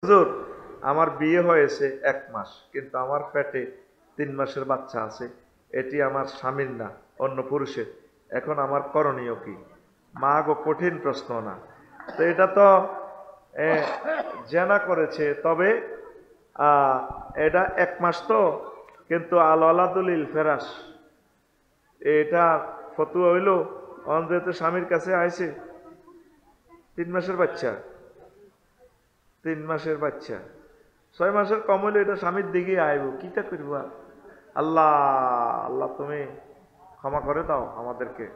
হুজুর, আমার বিয়ে হয়েছে 1 মাস, কিন্তু আমার পেটে 3 মাসের বাচ্চা আছে। এটি আমার স্বামীর না, অন্য পুরুষের। এখন আমার করণীয় কি? মা গো, কঠিন প্রশ্ন না? তো এটা তো জেনা করেছে, তবে এটা 1 মাস তো, কিন্তু আল আলাদুলিল ফেরাস, এটা ফতুয়া হইল যেহেতু স্বামীর কাছে আইছে 3 মাসের বাচ্চা, 3 মাসের বাচ্চা 6 মাসের কম হইলে এটা স্বামীর দিকে আইব, কিটা করব? আল্লাহ আল্লাহ, তুমি ক্ষমা করে দাও আমাদেরকে,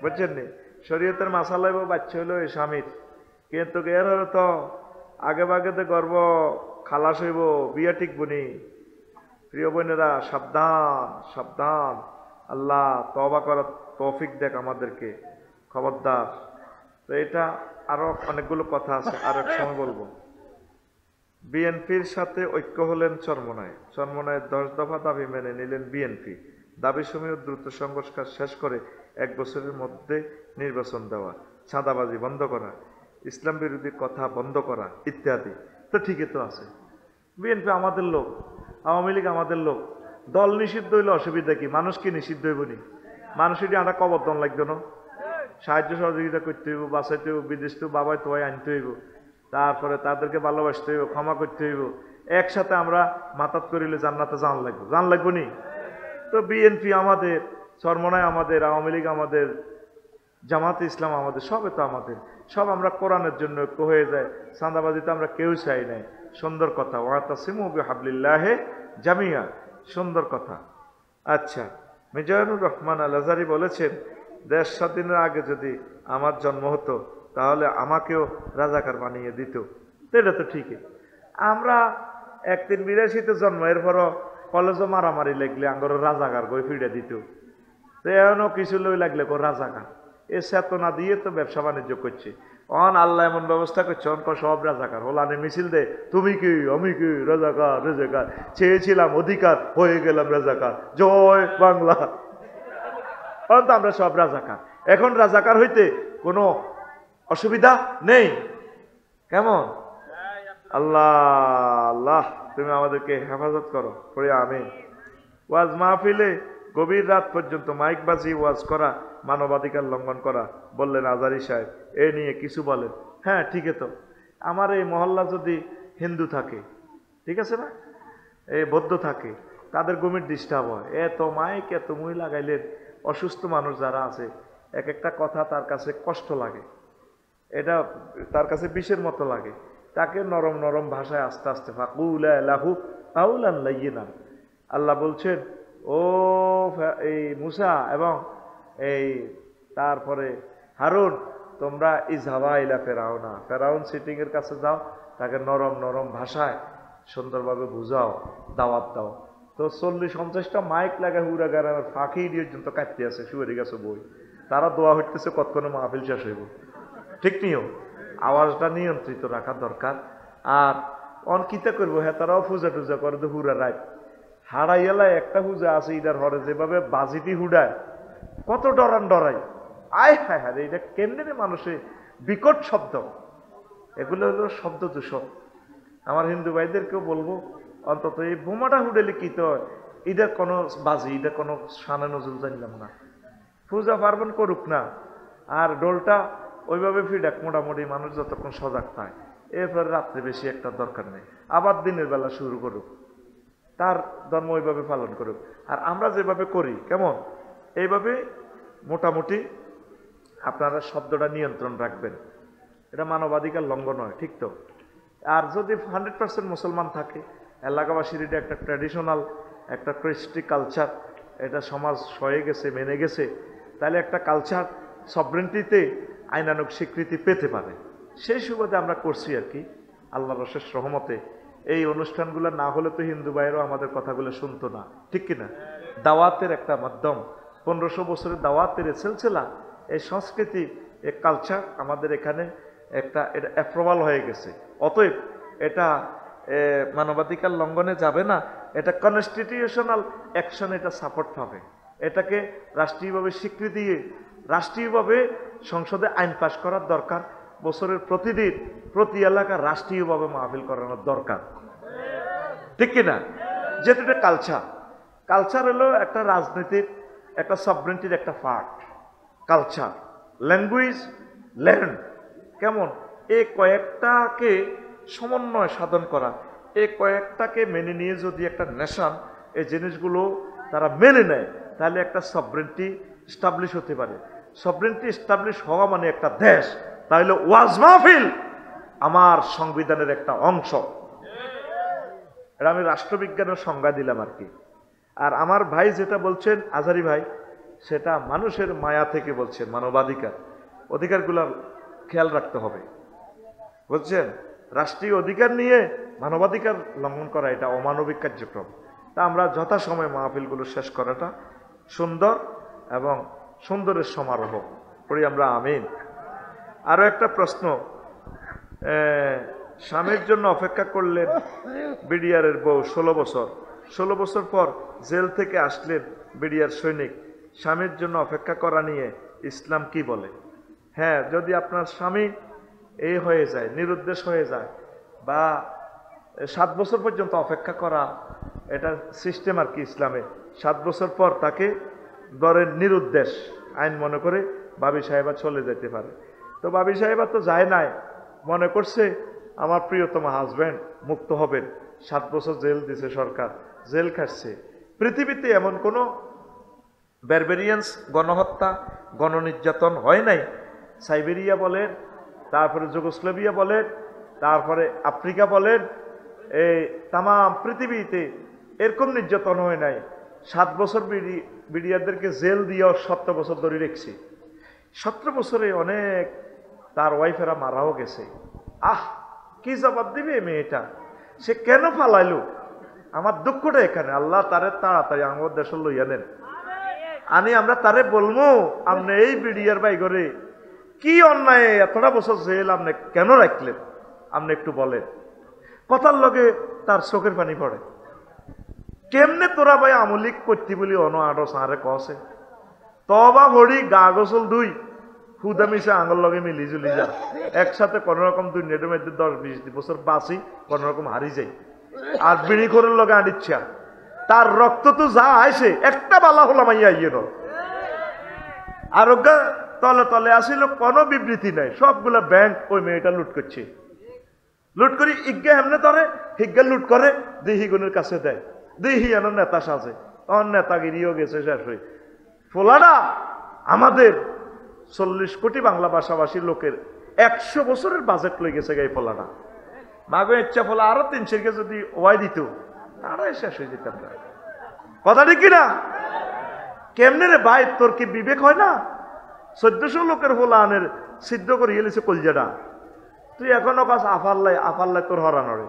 বুঝছেন নি? শরীয়তের মাসালা হইব বাচ্চা হইলো এই স্বামীর, কিন্তু এর হলে তো আগে বাগেতে গর্ব খালাস হইব, বিয়া টিকবনি। প্রিয় বোনেরা, সাবধান সাবধান, আল্লাহ তওবা করার তৌফিক দেখ আমাদেরকে, খবরদার। তো এটা আরো অনেকগুলো কথা আছে, আর এক সময় বলবো। বিএনপির সাথে ঐক্য হলেন চরমোনাই। 10 দফা দাবি মেনে নিলেন বিএনপি। দাবিসমূহ দ্রুত সংস্কার শেষ করে 1 বছরের মধ্যে নির্বাচন দেওয়া, চাঁদাবাজি বন্ধ করা, ইসলাম বিরোধী কথা বন্ধ করা ইত্যাদি। তো ঠিকই তো আছে। বিএনপি আমাদের লোক, আওয়ামী লীগ আমাদের লোক। দল নিষিদ্ধ হইলে অসুবিধা কি? মানুষ কি নিষিদ্ধ হইব নি? মানুষের আটা কবরদন লাগবে না? সাহায্য সহযোগিতা করতে হইব, বাঁচাইতে হইব, বিদেশ তো বাবাই তোয়াই আনতে হইব, তারপরে তাদেরকে ভালোবাসতে হইব, ক্ষমা করতে হইব। একসাথে আমরা মাতাত করিলে জান্নাতে জান লাগবো নি? তো বিএনপি আমাদের, চরমোনাই আমাদের, আওয়ামী লীগ আমাদের, জামাতে ইসলাম আমাদের, সবে তো আমাদের। সব আমরা কোরআনের জন্য ঐক্য হয়ে যায়। চাঁদাবাজি তো আমরা কেউ চাই নাই। সুন্দর কথা, ওয়াতাসিমু বিহাবলিল্লাহি জামিয়া, সুন্দর কথা। আচ্ছা, মিজানুর রহমান আল আজহারি বলেছেন, দেশ স্বাধীনের আগে যদি আমার জন্ম হতো তাহলে আমাকেও রাজাকার বানিয়ে দিত। এটা তো ঠিকই। আমরা 1382-তে জন্ম, এরপরও কলেজও মারামারি লাগলে আঙ্গর রাজাকার গই ফিরে দিত। তো এখনও কিছু লই লাগলে কো রাজাকার। এ চেতনা দিয়ে তো ব্যবসা বাণিজ্য করছে। আল্লাহ এমন ব্যবস্থা করছে, সব রাজাকার হোলানে মিছিল দে, তুমি কি আমি কি, রাজাকার রাজাকার, চেয়েছিলাম অধিকার, হয়ে গেলাম রাজাকার, জয় বাংলা। তো আমরা সব রাজাকার। এখন রাজাকার হইতে কোনো অসুবিধা নেই। কেমন? আল্লাহ আল্লাহ, তুমি আমাদেরকে হেফাজত করো, পড়ে আমিন। ওয়াজ মাহফিলে গভীর রাত পর্যন্ত মাইক বাজি ওয়াজ করা মানবাধিকার লঙ্ঘন করা, বললেন আজহারী সাহেব। এ নিয়ে কিছু বলেন? হ্যাঁ, ঠিক তো। আমার এই মহল্লা যদি হিন্দু থাকে, ঠিক আছে না, এই বৌদ্ধ থাকে, তাদের গভীর ডিস্টার্ব হয়। এত মাইক এত মুই লাগাইলেন, অসুস্থ মানুষ যারা আছে, এক একটা কথা তার কাছে কষ্ট লাগে, এটা তার কাছে বিষের মতো লাগে। তাকে নরম নরম ভাষায় আস্তে আস্তে ফাকুলা লাহু কাউলান লাইয়িনান। আল্লাহ বলছেন, ও এই মুসা এবং এই তারপরে হারুন, তোমরা ইযহাবা ইলা ফেরাউনা, ফেরাউন সিটিং এর কাছে যাও, তাকে নরম নরম ভাষায় সুন্দরভাবে বুঝাও, দাওয়াত দাও। তো 40-50টা মাইক লাগা হুড়া গাড়ার ফাঁকি দিয়ে তো কাটতে আছে, শুয়ে গেছে বই, তারা দোয়া হইতেছে কতক্ষণে মাহফিল শেষ হইব। ঠিক নিও, আওয়াজটা নিয়ন্ত্রিত রাখা দরকার। আর অনকিতা করবো, হ্যাঁ, তারাও পূজা টুজা করে তো হুড়া রায় হারাইয়ালায় একটা পূজা আছে, ইটার হরে যেভাবে বাজিটি হুডায়, কত ডরাই, আয় হায় হায়, এটা কেমনে মানুষে বিকট শব্দ, এগুলো হলো শব্দ দূষণ। আমার হিন্দু ভাইদেরকেও বলবো, অন্তত এই বোমাটা হুডেলে কি তো, এটা কোনো বাজি, এটা কোনো শানে নজরুল জানলাম না। পূজা পার্বণ করুক না, আর ডোলটা ওইভাবে ফিডাক, মোটামুটি মানুষ যতক্ষণ সজাগ পায়। এরপরে রাত্রে বেশি একটা দরকার নেই, আবার দিনের বেলা শুরু করুক, তার ধর্ম ওইভাবে পালন করুক। আর আমরা যেভাবে করি, কেমন, এইভাবে মোটামুটি আপনারা শব্দটা নিয়ন্ত্রণ রাখবেন। এটা মানবাধিকার লঙ্ঘন হয়, ঠিক তো? আর যদি 100% মুসলমান থাকে, এলাকাবাসীর এটা একটা ট্র্যাডিশনাল, একটা কৃষ্টি কালচার, এটা সমাজ সয়ে গেছে, মেনে গেছে, তাহলে একটা কালচার সভরেন্টিতে আইনানুগ স্বীকৃতি পেতে পারে। সেই সুবাদে আমরা করছি আর কি, আল্লাহর অশেষ রহমতে। এই অনুষ্ঠানগুলো না হলে তো হিন্দু ভাইয়েরও আমাদের কথাগুলো শুনতো না, ঠিক কিনা? দাওয়াতের একটা মাধ্যম, 1500 বছরের দাওয়াতের সিলসিলা, এই সংস্কৃতি, এই কালচার আমাদের এখানে একটা, এটা অ্যাপ্রুভাল হয়ে গেছে। অতএব এটা মানবাধিকার লঙ্ঘনে যাবে না, এটা কনস্টিটিউশনাল অ্যাকশন, এটা সাপোর্ট পাবে। এটাকে রাষ্ট্রীয়ভাবে স্বীকৃতি দিয়ে রাষ্ট্রীয়ভাবে সংসদে আইন পাশ করার দরকার। বছরের প্রতিদিন প্রতি এলাকা রাষ্ট্রীয়ভাবে মাহফিল করানোর দরকার, ঠিক কিনা? যেহেতু এটা কালচার, কালচার হলো একটা রাজনীতির, একটা সভরেন্টির একটা পার্ট। কালচার, ল্যাঙ্গুয়েজ, ল্যান্ড, কেমন এই কয়েকটাকে সমন্বয় সাধন করা, এই কয়েকটাকে মেনে নিয়ে যদি একটা নেশন এই জিনিসগুলো তারা মেনে নেয়, তাহলে একটা সভরেন্টি স্টাবলিশ হতে পারে। সভরেন্টি স্টাবলিশ হওয়া মানে একটা দেশ, তাহলে ওয়াজ মাহফিল আমার সংবিধানের একটা অংশ। এটা আমি রাষ্ট্রবিজ্ঞানের সংজ্ঞা দিলাম আর কি। আর আমার ভাই যেটা বলছেন আজারি ভাই, সেটা মানুষের মায়া থেকে বলছেন, মানবাধিকার, অধিকারগুলো খেয়াল রাখতে হবে, বুঝছেন? রাষ্ট্রীয় অধিকার নিয়ে মানবাধিকার লঙ্ঘন করা এটা অমানবিক কার্যক্রম। তা আমরা যথাসময়ে মাহফিলগুলো শেষ করাটা সুন্দর এবং সুন্দরের সমারোহ করি আমরা, আমিন। আরো একটা প্রশ্ন, স্বামীর জন্য অপেক্ষা করলেন বিডিআরের বউ 16 বছর পর জেল থেকে আসলেন বিডিআর সৈনিক, স্বামীর জন্য অপেক্ষা করা নিয়ে ইসলাম কি বলে? হ্যাঁ, যদি আপনার স্বামী এই হয়ে যায়, নিরুদ্দেশ হয়ে যায়, বা 7 বছর পর্যন্ত অপেক্ষা করা, এটা সিস্টেম আর কি ইসলামে। 7 বছর পর তাকে ধরেন নিরুদ্দেশ আইন মনে করে ভাবি সাহেবা চলে যেতে পারে। তো ভাবি সাহেবা তো যায় নাই, মনে করছে আমার প্রিয়তম হাজব্যান্ড মুক্ত হবেন, 7 বছর জেল দিছে সরকার, জেল খাটছে। পৃথিবীতে এমন কোনো বারবেরিয়ান্স, গণহত্যা, গণনির্যাতন হয় নাই। সাইবেরিয়া বলেন, তারপরে যুগোস্লাভিয়া বলেন, তারপরে আফ্রিকা বলেন, এই তাম পৃথিবীতে এরকম নির্যাতন হয় নাই। 7 বছর বিডিআরদেরকে জেল দিয়েও 17 বছর ধরে রেখেছে। 17 বছরে অনেক তার ওয়াইফেরা মারাও গেছে। কি জবাব দিবে মেয়েটা? সে কেন ফালাইলো? আমার দুঃখটা এখানে, আল্লাহ তারে তাড়াতাড়ি আমার দেশে লইয়া নেন। আমরা তারে বলবো, আপনি এই বিডিআর বাই করে কি অন্যায় এতটা বছর জেল আপনি কেন রাখলেন? আপনি একটু বলেন। কথার লগে তার চোখের পানি পড়ে। কেমনে তোরা ভাই আমলিক করতি বলি অন আড়ো সাঁড়ে কসে তবা ভরি গা গোসল দুই হুদা মিশে আঙুল লগে মিলি জুলি যা একসাথে কোন রকম দুনিয়ার মধ্যে 10-20 বছর বাঁচি, কোন রকম হারি যাই। আর বিড়ি খোরের লগে আনিচ্ছা, তার রক্ত তো যা আইসে একটা বালা হলাম আইয়া ইয়ে ন আরোগ্য তলে তলে আসিল, কোনো বিবৃতি নাই। সবগুলা ব্যাংক ওই মেয়েটা লুট করছে। লুট করি ইজ্ঞা হেমনে ধরে, হিজ্ঞা লুট করে দিহি গুণের কাছে দেয়, দিহি এন নেতা সাজে, তখন নেতাগিরিও গেছে শেষ হয়ে। ফোলাটা আমাদের 40 কোটি বাংলা ভাষাভাষী লোকের 100 বছরের বাজেট লই গেছে গাই ফোলাটা। মাগো ইচ্ছা ফোলা আরো 300 কে যদি ওয়াই দিত তারাই শেষ হয়ে যেতাম না। কথা ঠিক কিনা? কেমনে রে ভাই, তোর কি বিবেক হয় না? 1400 লোকের ফোলা আনের সিদ্ধ করে গেলেছে কলজাটা, তুই এখনো কাজ আফাল্লাই তোর হরানো রে।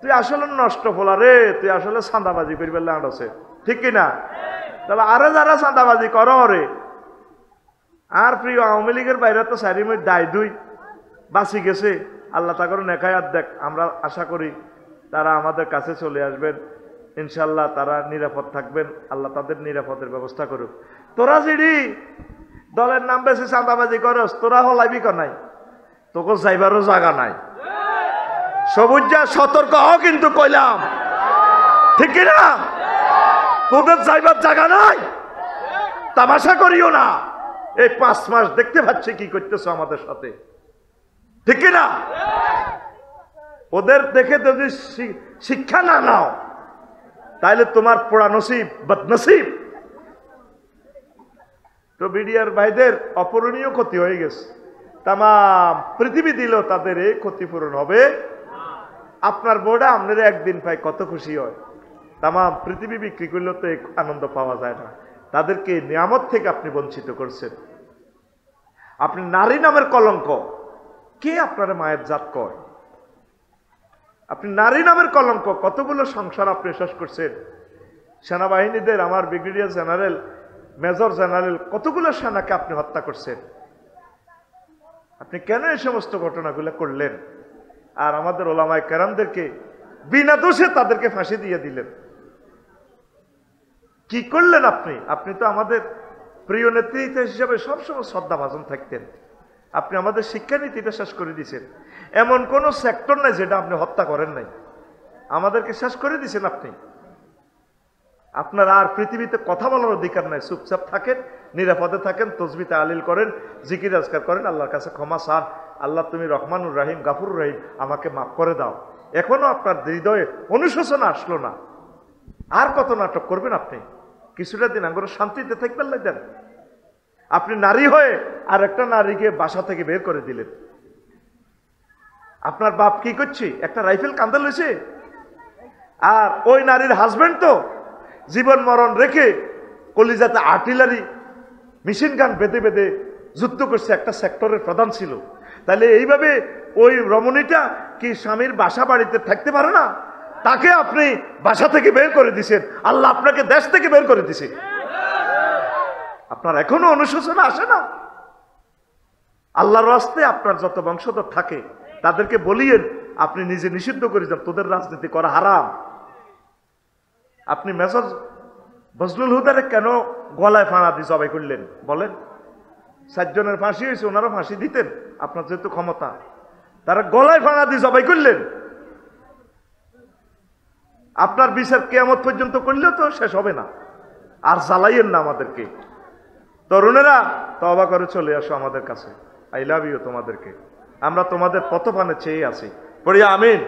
তুই আসলে নষ্ট ফোলা রে, তুই আসলে চাঁদাবাজি করি পেলে আঁটছে, ঠিক কিনা? তাহলে আরে যারা চাঁদাবাজি কর রে, আর প্রিয় আওয়ামী লীগের বাইরে তো সারি মই দায় দুই বাঁচি গেছে, আল্লাহ তাকে নেখায়াত দেখ। আমরা আশা করি তারা আমাদের কাছে চলে আসবেন, ইনশাল্লাহ তারা নিরাপদ থাকবেন, আল্লাহ তাদের নিরাপদের ব্যবস্থা করুক। তোরা জিডি দলের নাম বেশি চাঁদাবাজি করস, তোরা হলাইবি নাই, তোকে যাইবারও জায়গা নাই। সবুজা সতর্ক হও কিন্তু কইলাম, ঠিক কিনা? তোদের যাইবার জায়গা নাই, তামাশা করিও না। এই 5 মাস দেখতে পাচ্ছি কি করতেছো আমাদের সাথে, ঠিক কিনা? ওদের দেখে যদি শিক্ষা না নাও তাইলে তোমার পোড়া নসিব, বদনসিব। তো বিডিআর ভাইদের অপূরণীয় ক্ষতি হয়ে গেছে। তাম পৃথিবী দিলেও তাদের এই ক্ষতিপূরণ হবে। আপনার বোর্ডে আপনারা একদিন পাই কত খুশি হয়। তাম পৃথিবী বিক্রি করলেও তো আনন্দ পাওয়া যায় না। তাদেরকে নিয়ামত থেকে আপনি বঞ্চিত করছেন। আপনি নারী নামের কলঙ্ক, কে আপনার মায়ের জাত কয়? আপনি নারী নামের কলঙ্ক, কতগুলো সংসার আপনি শেষ করছেন। সেনাবাহিনীদের, আমার ব্রিগেডিয়ার জেনারেল, মেজর জেনারেল, কতগুলো সেনাকে আপনি হত্যা করছেন। আপনি কেন এই সমস্ত ঘটনাগুলো করলেন? আর আমাদের ওলামায়ে কেরামদেরকে বিনা দোষে তাদেরকে ফাঁসি দিয়ে দিলেন। কি করলেন আপনি? আপনি তো আমাদের প্রিয় নেতৃত্ব হিসেবে সবসময় শ্রদ্ধাভাজন থাকতেন। আপনি আমাদের শিক্ষানীতিটা শেষ করে দিয়েছেন। এমন কোন সেক্টর নাই যেটা আপনি হত্যা করেন নাই, আমাদেরকে শেষ করে দিয়েছেন আপনি। আপনার আর পৃথিবীতে কথা বলার অধিকার নাই, চুপচাপ থাকেন, নিরাপদে থাকেন, তসবিহ তাহলিল করেন, জিকির আজকার করেন, আল্লাহর কাছে ক্ষমা চান। আল্লাহ তুমি রহমানুর রাহিম, গাফুরুর রহিম, আমাকে মাফ করে দাও। এখনো আপনার হৃদয়ে অনুশোচনা আসলো না, আর কত নাটক করবেন আপনি? কিছুটা দিন আঙ্গুর শান্তিতে থাকবেন দেন। আপনি নারী হয়ে আর একটা নারীকে বাসা থেকে বের করে দিলেন। আপনার বাপ কি করছে? একটা রাইফেল কান্দা লইছে। আর ওই নারীর হাজবেন্ড তো জীবন মরণ রেখে কলিজাতে আর্টিলারি মেশিন গান বেঁধে বেঁধে যুদ্ধ করছে, একটা সেক্টরের প্রধান ছিল। তাহলে এইভাবে ওই রমণীটা কি স্বামীর বাসা বাড়িতে থাকতে পারে না? তাকে আপনি বাসা থেকে বের করে দিছেন, আল্লাহ আপনাকে দেশ থেকে বের করে দিছে। আপনার এখনো অনুশোচনা আসে না? আল্লাহর রাস্তায় আপনার যত বংশধর থাকে তাদেরকে বলিয়েন, আপনি নিজে নিষিদ্ধ করে যান, তোদের রাজনীতি করা হারাম। আপনি মেজর বজলুল হুদারে কেন গলায় ফাঁড়া দিয়ে জবাই করলেন বলেন? 7 জনের ফাঁসি হয়েছে, ওনারা ফাঁসি দিতেন, আপনার যেহেতু ক্ষমতা। তারা গলায় ফাঁড়া দিয়ে জবাই করলেন। আপনার বিচার কিয়ামত পর্যন্ত করলেও তো শেষ হবে না। আর জ্বালাইয়েন না আমাদেরকে। তরুণেরা তওবা করে চলে আসো আমাদের কাছে, আই লাভ ইউ তোমাদেরকে। আমরা তোমাদের পথপানে চেয়ে আছি, পড়ি আমিন।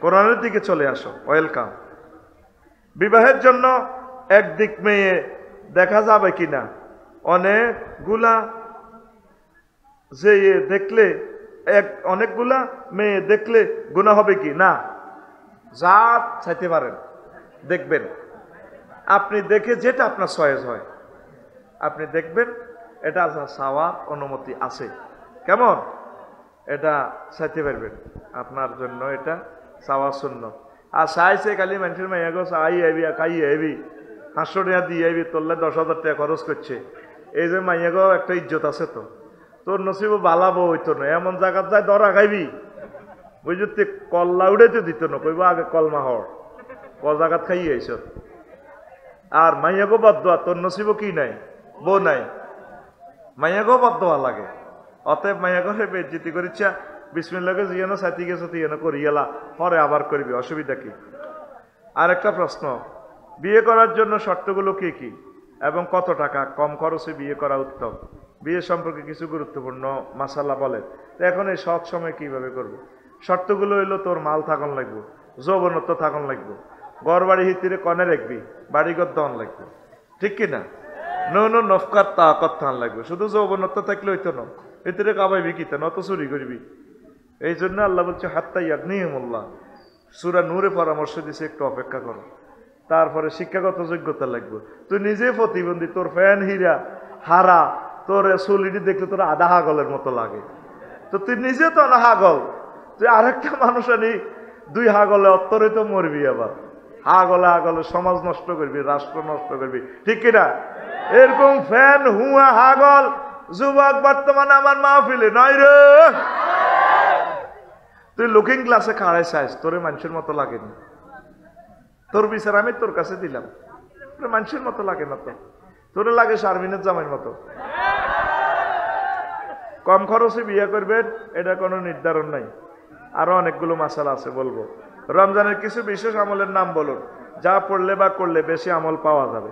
কোরআনের দিকে চলে আসো, ওয়েলকাম। বিবাহের জন্য একদিক মেয়ে দেখা যাবে কিনা, অনেকগুলা যে দেখলে অনেকগুলা মেয়ে দেখলে গুনাহ হবে কি না? যা চাইতে পারেন দেখবেন, আপনি দেখে যেটা আপনার চয়েস হয় আপনি দেখবেন, এটা চাওয়ার অনুমতি আছে। কেমন? এটা চাইতে পারবেন, আপনার জন্য এটা চাওয়া শূন্য। আর চাইছে খালি মানুষের মাইয়া গো চাই আইবি খাই আইবি 500 টাকা দিয়ে আইবি, তোরলে 10,000 টাকা খরচ করছে। এই যে মাইয়া গো একটা ইজ্জত আছে, তো তোর নসিব বালাবো হইতো না, এমন জায়গার যায় দরা খাইবি বুঝতে, কল্লা উড়াইতে দিত না, কইব আগে কলমা হর ক জায়গাত খাইয়ে আইস। আর মাইয়া গো বদোয়া, তোর নসিব কি নাই, বউ নাই, মাইয়া গো বদোয়া লাগে। অতএব মাইয়া ঘরে বেজ্জিতি করিচ্ছা, বিসমিল্লাহকে জিয়ানো সাথী গেছো তুইয়ানো করিয়ালা, পরে আবার করবি, অসুবিধা কি? আর একটা প্রশ্ন, বিয়ে করার জন্য শর্তগুলো কি কি এবং কত টাকা কম খরচে বিয়ে করা উত্তম? বিয়ে সম্পর্কে কিছু গুরুত্বপূর্ণ মাসালা বলেন। তো এখন এই সৎ সময় কিভাবে করবো? শর্তগুলো হইলো, তোর মাল থাকন লাগবো, যৌবনত্ব থাকন লাগবো, গড় বাড়ি হিতিরে কনে রাখবি, বাড়িঘর দন লাগবে, ঠিক কিনা? নো নফকার তাকত থান লাগবে। শুধু যৌবনত্ব থাকলে হইতো না, ভিতরে কাবাইবি কিতা, নত চুরি করবি। এই জন্য আল্লাহ বলছে হাত্তাই ইয়াগনিহিমুল্লাহ, সূরা নূরে পরামর্শ দিছে, একটু অপেক্ষা করো। তারপরে শিক্ষাগত যোগ্যতা লাগবে। তুই নিজে প্রতিবন্ধী, তোর ফ্যান হীরা হারা, তোর চুলিটি দেখলে তোর আধা হাগলের মতো লাগে, তো তুই নিজে তো না হাগল, তুই আরেকটা মানুষ আনি 2 হাগলে অত্তরে তো মরবি। আবার হাগলে সমাজ নষ্ট করবি, রাষ্ট্র নষ্ট করবি, ঠিক কিনা? এরকম ফ্যান হুয়া হাগল যুবক বর্তমানে আমার মাহফিলে নাই রে। তুই লুকিং গ্লাসে খাড়াই চাইস, তোরে মানুষের মতো লাগেনি। তোর বিচার আমি তোর কাছে দিলাম, মানুষের মতো লাগে না তো, তোরে লাগে শারমিনের জামাইয়ের মতো। কম খরচে বিয়ে করবেন, এটা কোনো নির্ধারণ নাই। আরো অনেকগুলো মাসালা আছে, বলবো। রমজানের কিছু বিশেষ আমলের নাম বলুন, যা পড়লে বা করলে বেশি আমল পাওয়া যাবে।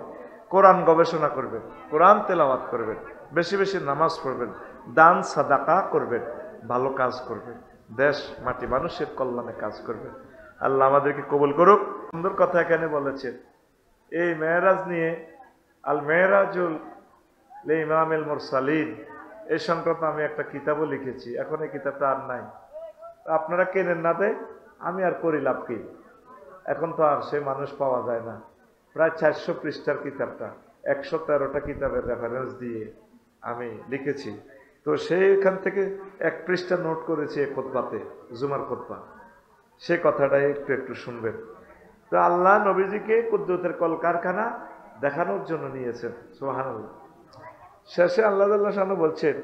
কোরআন গবেষণা করবেন, কোরআন তেলাওয়াত করবেন, বেশি বেশি নামাজ পড়বেন, দান সাদাকা করবেন, ভালো কাজ করবেন, দেশ মাটি মানুষের কল্যাণে কাজ করবেন। আল্লাহ আমাদেরকে কবুল করুক। সুন্দর কথা এখানে বলেছেন। এই মেহরাজ নিয়ে, আল মেহরাজুল ইমামিল মুরসালিন, এই সংক্রান্ত আমি একটা কিতাবও লিখেছি। এখন এই কিতাবটা আর নাই, আপনারা কেনেন না দেয়, আমি আর করি লাভ কি? এখন তো আর সে মানুষ পাওয়া যায় না। প্রায় 400 পৃষ্ঠার কিতাবটা 113টা কিতাবের রেফারেন্স দিয়ে আমি লিখেছি। তো সেইখান থেকে 1 পৃষ্ঠা নোট করেছি এই খুতবাতে, জুমার খুতবা। সে কথাটাই একটু শুনবেন। তো আল্লাহ নবীজিকে কুদরতের কলকারখানা দেখানোর জন্য নিয়েছেন, সুবহানাল্লাহ। শেষে আল্লাহ শানু বলছেন,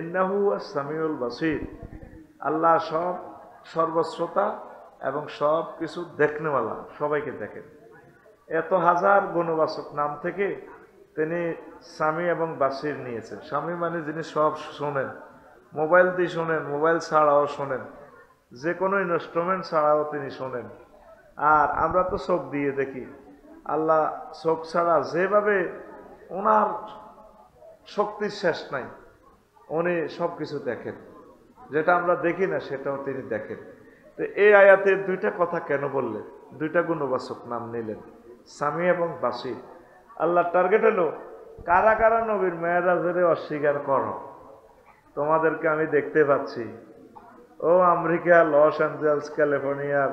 ইন্নাহু আস-সামিউল বাসীর, আল্লাহ সর্বশ্রোতা এবং সব কিছু দেখনেওয়ালা, সবাইকে দেখেন। এত হাজার গুণবাচক নাম থেকে তিনি সামি এবং বাসির নিয়েছেন। স্বামী মানে যিনি সব শোনেন, মোবাইল দিয়ে শোনেন, মোবাইল ছাড়াও শোনেন, যে কোনো ইনস্ট্রুমেন্ট ছাড়াও তিনি শোনেন। আর আমরা তো চোখ দিয়ে দেখি। আল্লাহ চোখ ছাড়া যেভাবে ওনার শক্তির শেষ নাই, উনি সবকিছু দেখেন, যেটা আমরা দেখি না সেটাও তিনি দেখেন। তো এই আয়াতে দুইটা কথা কেন বললেন? দুইটা গুণবাচক নাম নিলেন, সামি এবং বাসির। আল্লাহ টার্গেট হলো কারা কারা নবীর মেরাজের অস্বীকার করো, তোমাদেরকে আমি দেখতে পাচ্ছি। ও আমেরিকা, লস অ্যাঞ্জেলস, ক্যালিফোর্নিয়ার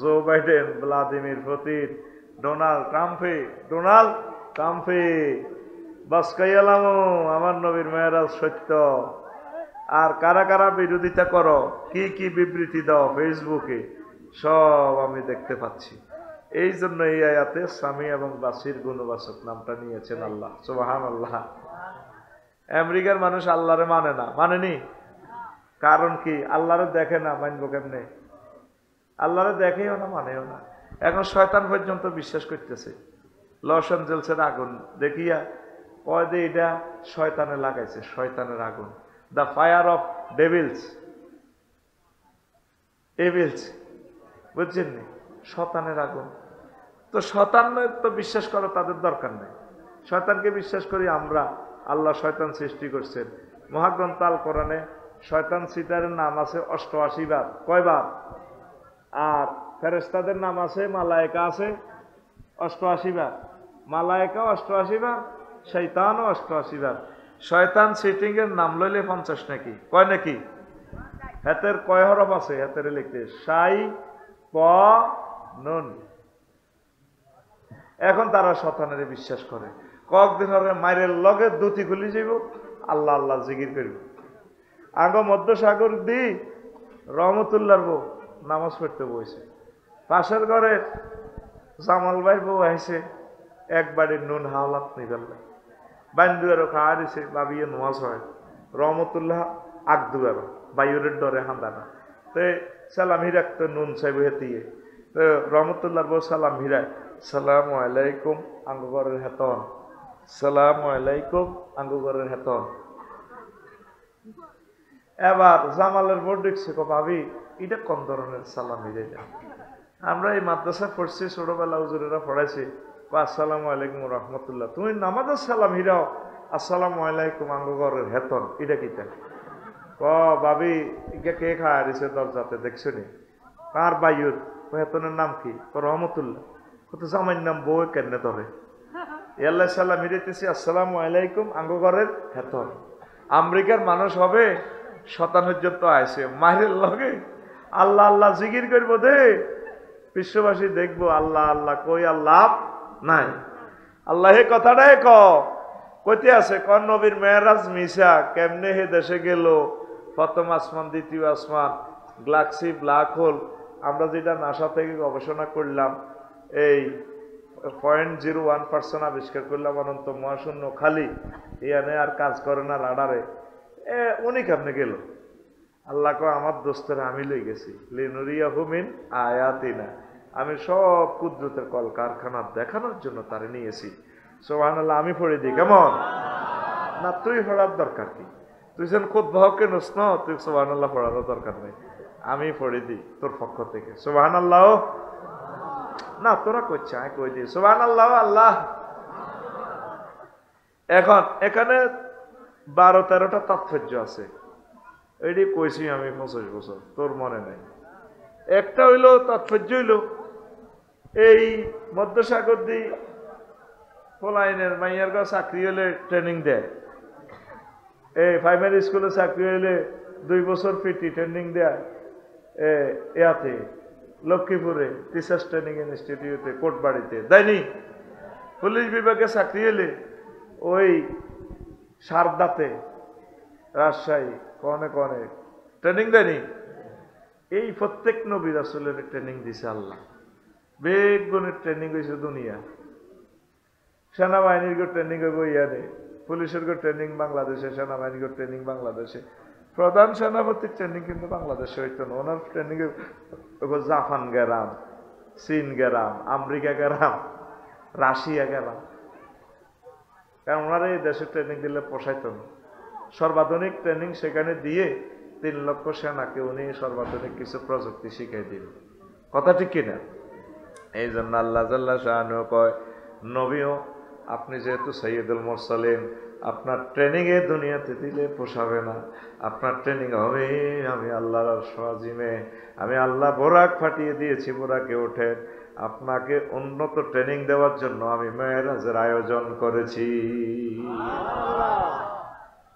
Joe Biden, Vladimir Putin, Donald ট্রাম্পে বাসকাইয়ালাম আমার নবীর মেরাজ সত্য। আর কারা কারা বিরোধিতা করো, কি কি বিবৃতি দাও ফেসবুকে, সব আমি দেখতে পাচ্ছি। এই জন্য এই আয়াতে সামি এবং বাসির গুণবাচক নামটা নিয়েছেন আল্লাহ। সুবহানাল্লাহ। আমেরিকার মানুষ আল্লাহরে মানে না, মানেনি। কারণ কি? আল্লাহরে দেখে না, মানবো কেমনে? আল্লাহরে দেখেও না, মানেও না। এখন শয়তান পর্যন্ত বিশ্বাস করতেছে। লস অ্যাঞ্জেলসের আগুন দেখিয়া কয় যে এটা শয়তানে লাগাইছে, শয়তানের আগুন, দ্য ফায়ার অফ ডেভিলস, বুঝছেন নি? শয়তানের আগুন। তো শয়তানের তো বিশ্বাস করো তাদের দরকার নেই, শয়তানকে বিশ্বাস করি আমরা। আল্লাহ শয়তান সৃষ্টি করছেন। মহাগ্রন্থ আল কোরআনে শয়তান সিটারের নাম আছে 88 বার। কয়বার? আর ফেরেশতাদের নাম আছে, মালায়েকা আছে 88 বার। মালায়েকা 88 বার, শয়তানও 88 বার। শয়তান সিটিং এর নাম লইলে 50 নাকি? কয় নাকি? হাতের কয় হরফ আছে? হাতের লিখতে সাই প নুন। এখন তারা শয়তানের বিশ্বাস করে। কয়েকদিন হরে মাইরের লগে দুটি খুলি যাইব, আল্লাহ আল্লাহ জিকির করব। আগ মধ্যসাগর দি রহমতুল্লাহর বউ নামাজ পড়তে বইছে, পাশের ঘরে জামাল ভাই বউ আইছে, একবারে নুন হাওলাত নিবেল বান্ধুয়ারও খাওয়া দিছে, বাবিয়ে নামাজ হয়। রহমতুল্লাহ আগদুয়ারও বাইরের ডরে হান্দানা, তো সালাম হিরাক নুন চাইব হেতিয়ে। তো রহমতুল্লাহর বউ সালাম হিরায়, সালাম আলাইকুম আঙ্গুগরের হেতন, সালাম আলাইকুম আঙ্গুগরের হেতন। এবার জামালের বউ দেখছে, ভাবি এটা কোন ধরনের সালাম হিরে? আমরা এই মাদ্রাসা পড়ছি, ছোটবেলা হুজুরেরা পড়াইছি, আসসালামু আলাইকুম রহমতুল্লাহ, তুমি নামাজের সালাম হিরাও আসসালামু আলাইকুম আঙ্গুগরের হেতন, এটা কিটা? ভাবি ইকে কে খাওয়া দিছে দরজাতে, দেখছো নি? কার বাইয়ুর হেতনের নাম কি? রহমতুল্লাহ। কত জামাইর নাম বউ কেন ধরে? আল্লাহ সাল্লাম হিরেতেছি আসসালামু আলাইকুম আঙ্গুগরের হেতন। আমেরিকার মানুষ হবে শতান পর্যন্ত আইসে মাহিরের লগে আল্লাহ আল্লাহ জিকির করবো দে, বিশ্ববাসী দেখবো আল্লাহ আল্লাহ কই আর লাভ নাই। আল্লাহ এই কথাটাই কইতে আছে, কোন নবীর মেরাজ মিশা, কেমনে হে দেশে গেল, প্রথম আসমান দ্বিতীয় আসমান, গ্যালাক্সি ব্ল্যাক হোল। আমরা যেটা নাসা থেকে গবেষণা করলাম, এই 0.01% আবিষ্কার করলাম, অনন্ত মহাশূন্য খালি, ইয়ানে আর কাজ করে না রাডারে। উনি কেমনে গেল? আল্লাহ কয় আমার দোস্তরা আমি লই গেছি, লিনুরিয়াহু মিন আয়াতিনা, আমি সব কুদরতের কল কারখানা দেখানোর জন্য তারে নিয়েছি। সুবহানাল্লাহ। আমি পড়ে দিই কেমন? না তুই পড়ার দরকার কি? তুই যেন খুদ ভাবকে নোস না, তুই সুবহানাল্লাহ পড়ারও দরকার নেই, আমি পড়ে দিই তোর পক্ষ থেকে। সুবহানাল্লাহ। না তোরা কইছে, আমি কই দিই সুবহানাল্লাহ। আল্লাহ। এখন এখানে 12-13টা তাৎপর্য আছে, এটি কইছি আমি 25 বছর, তোর মনে নাই। একটা হইল তাৎপর্য হইল এই মধ্যসাগর দি ফলাইনের মাইয়ার গা চাকরি হলে ট্রেনিং দেয়, এই প্রাইমারি স্কুলে চাকরি হইলে 2 বছর পিটি ট্রেনিং দেয়, ইয়াতে লক্ষ্মীপুরে টিচার্স ট্রেনিং ইনস্টিটিউটে কোটবাড়িতে দেয়নি। পুলিশ বিভাগে চাকরি হলে ওই সারদাতে রাজশাহী কনে কনে ট্রেনিং দেয়নি। এই প্রত্যেক নবী রাসূলের ট্রেনিং দিছে আল্লাহ, বেগুনের ট্রেনিং হয়েছে দুনিয়া। সেনাবাহিনীর ট্রেনিং হইব ইয়ানে, পুলিশের ট্রেনিং বাংলাদেশে, সেনাবাহিনীর ট্রেনিং বাংলাদেশে। প্রধান সেনাপতির ট্রেনিং কিন্তু বাংলাদেশে হইতো না, ওনার ট্রেনিং জাপান গেরাম, চীন গেরাম, আমেরিকা গেরাম, রাশিয়া গেরাম, কারণ ওনারা এই দেশে ট্রেনিং দিলে পোষাইতো না। সর্বাধুনিক ট্রেনিং সেখানে দিয়ে 3 লক্ষ সেনাকে উনি সর্বাধুনিক কিছু প্রযুক্তি শিখাই দিল। কথা ঠিক কিনা? এই জন্য আল্লাহ জাল্লা শাআনহু কয়, নবীও আপনি যেহেতু সৈয়দুল মুরসালিন, আপনার ট্রেনিং এ দুনিয়াতে দিলে পোষাবে না। আপনার ট্রেনিং হবে আমি আল্লাহর আরশ আজিমে, আমি আল্লাহ বোরাক ফাটিয়ে দিয়েছি, বোরাকে ওঠে। আপনাকে উন্নত ট্রেনিং দেওয়ার জন্য আমি মেরাজের আয়োজন করেছি।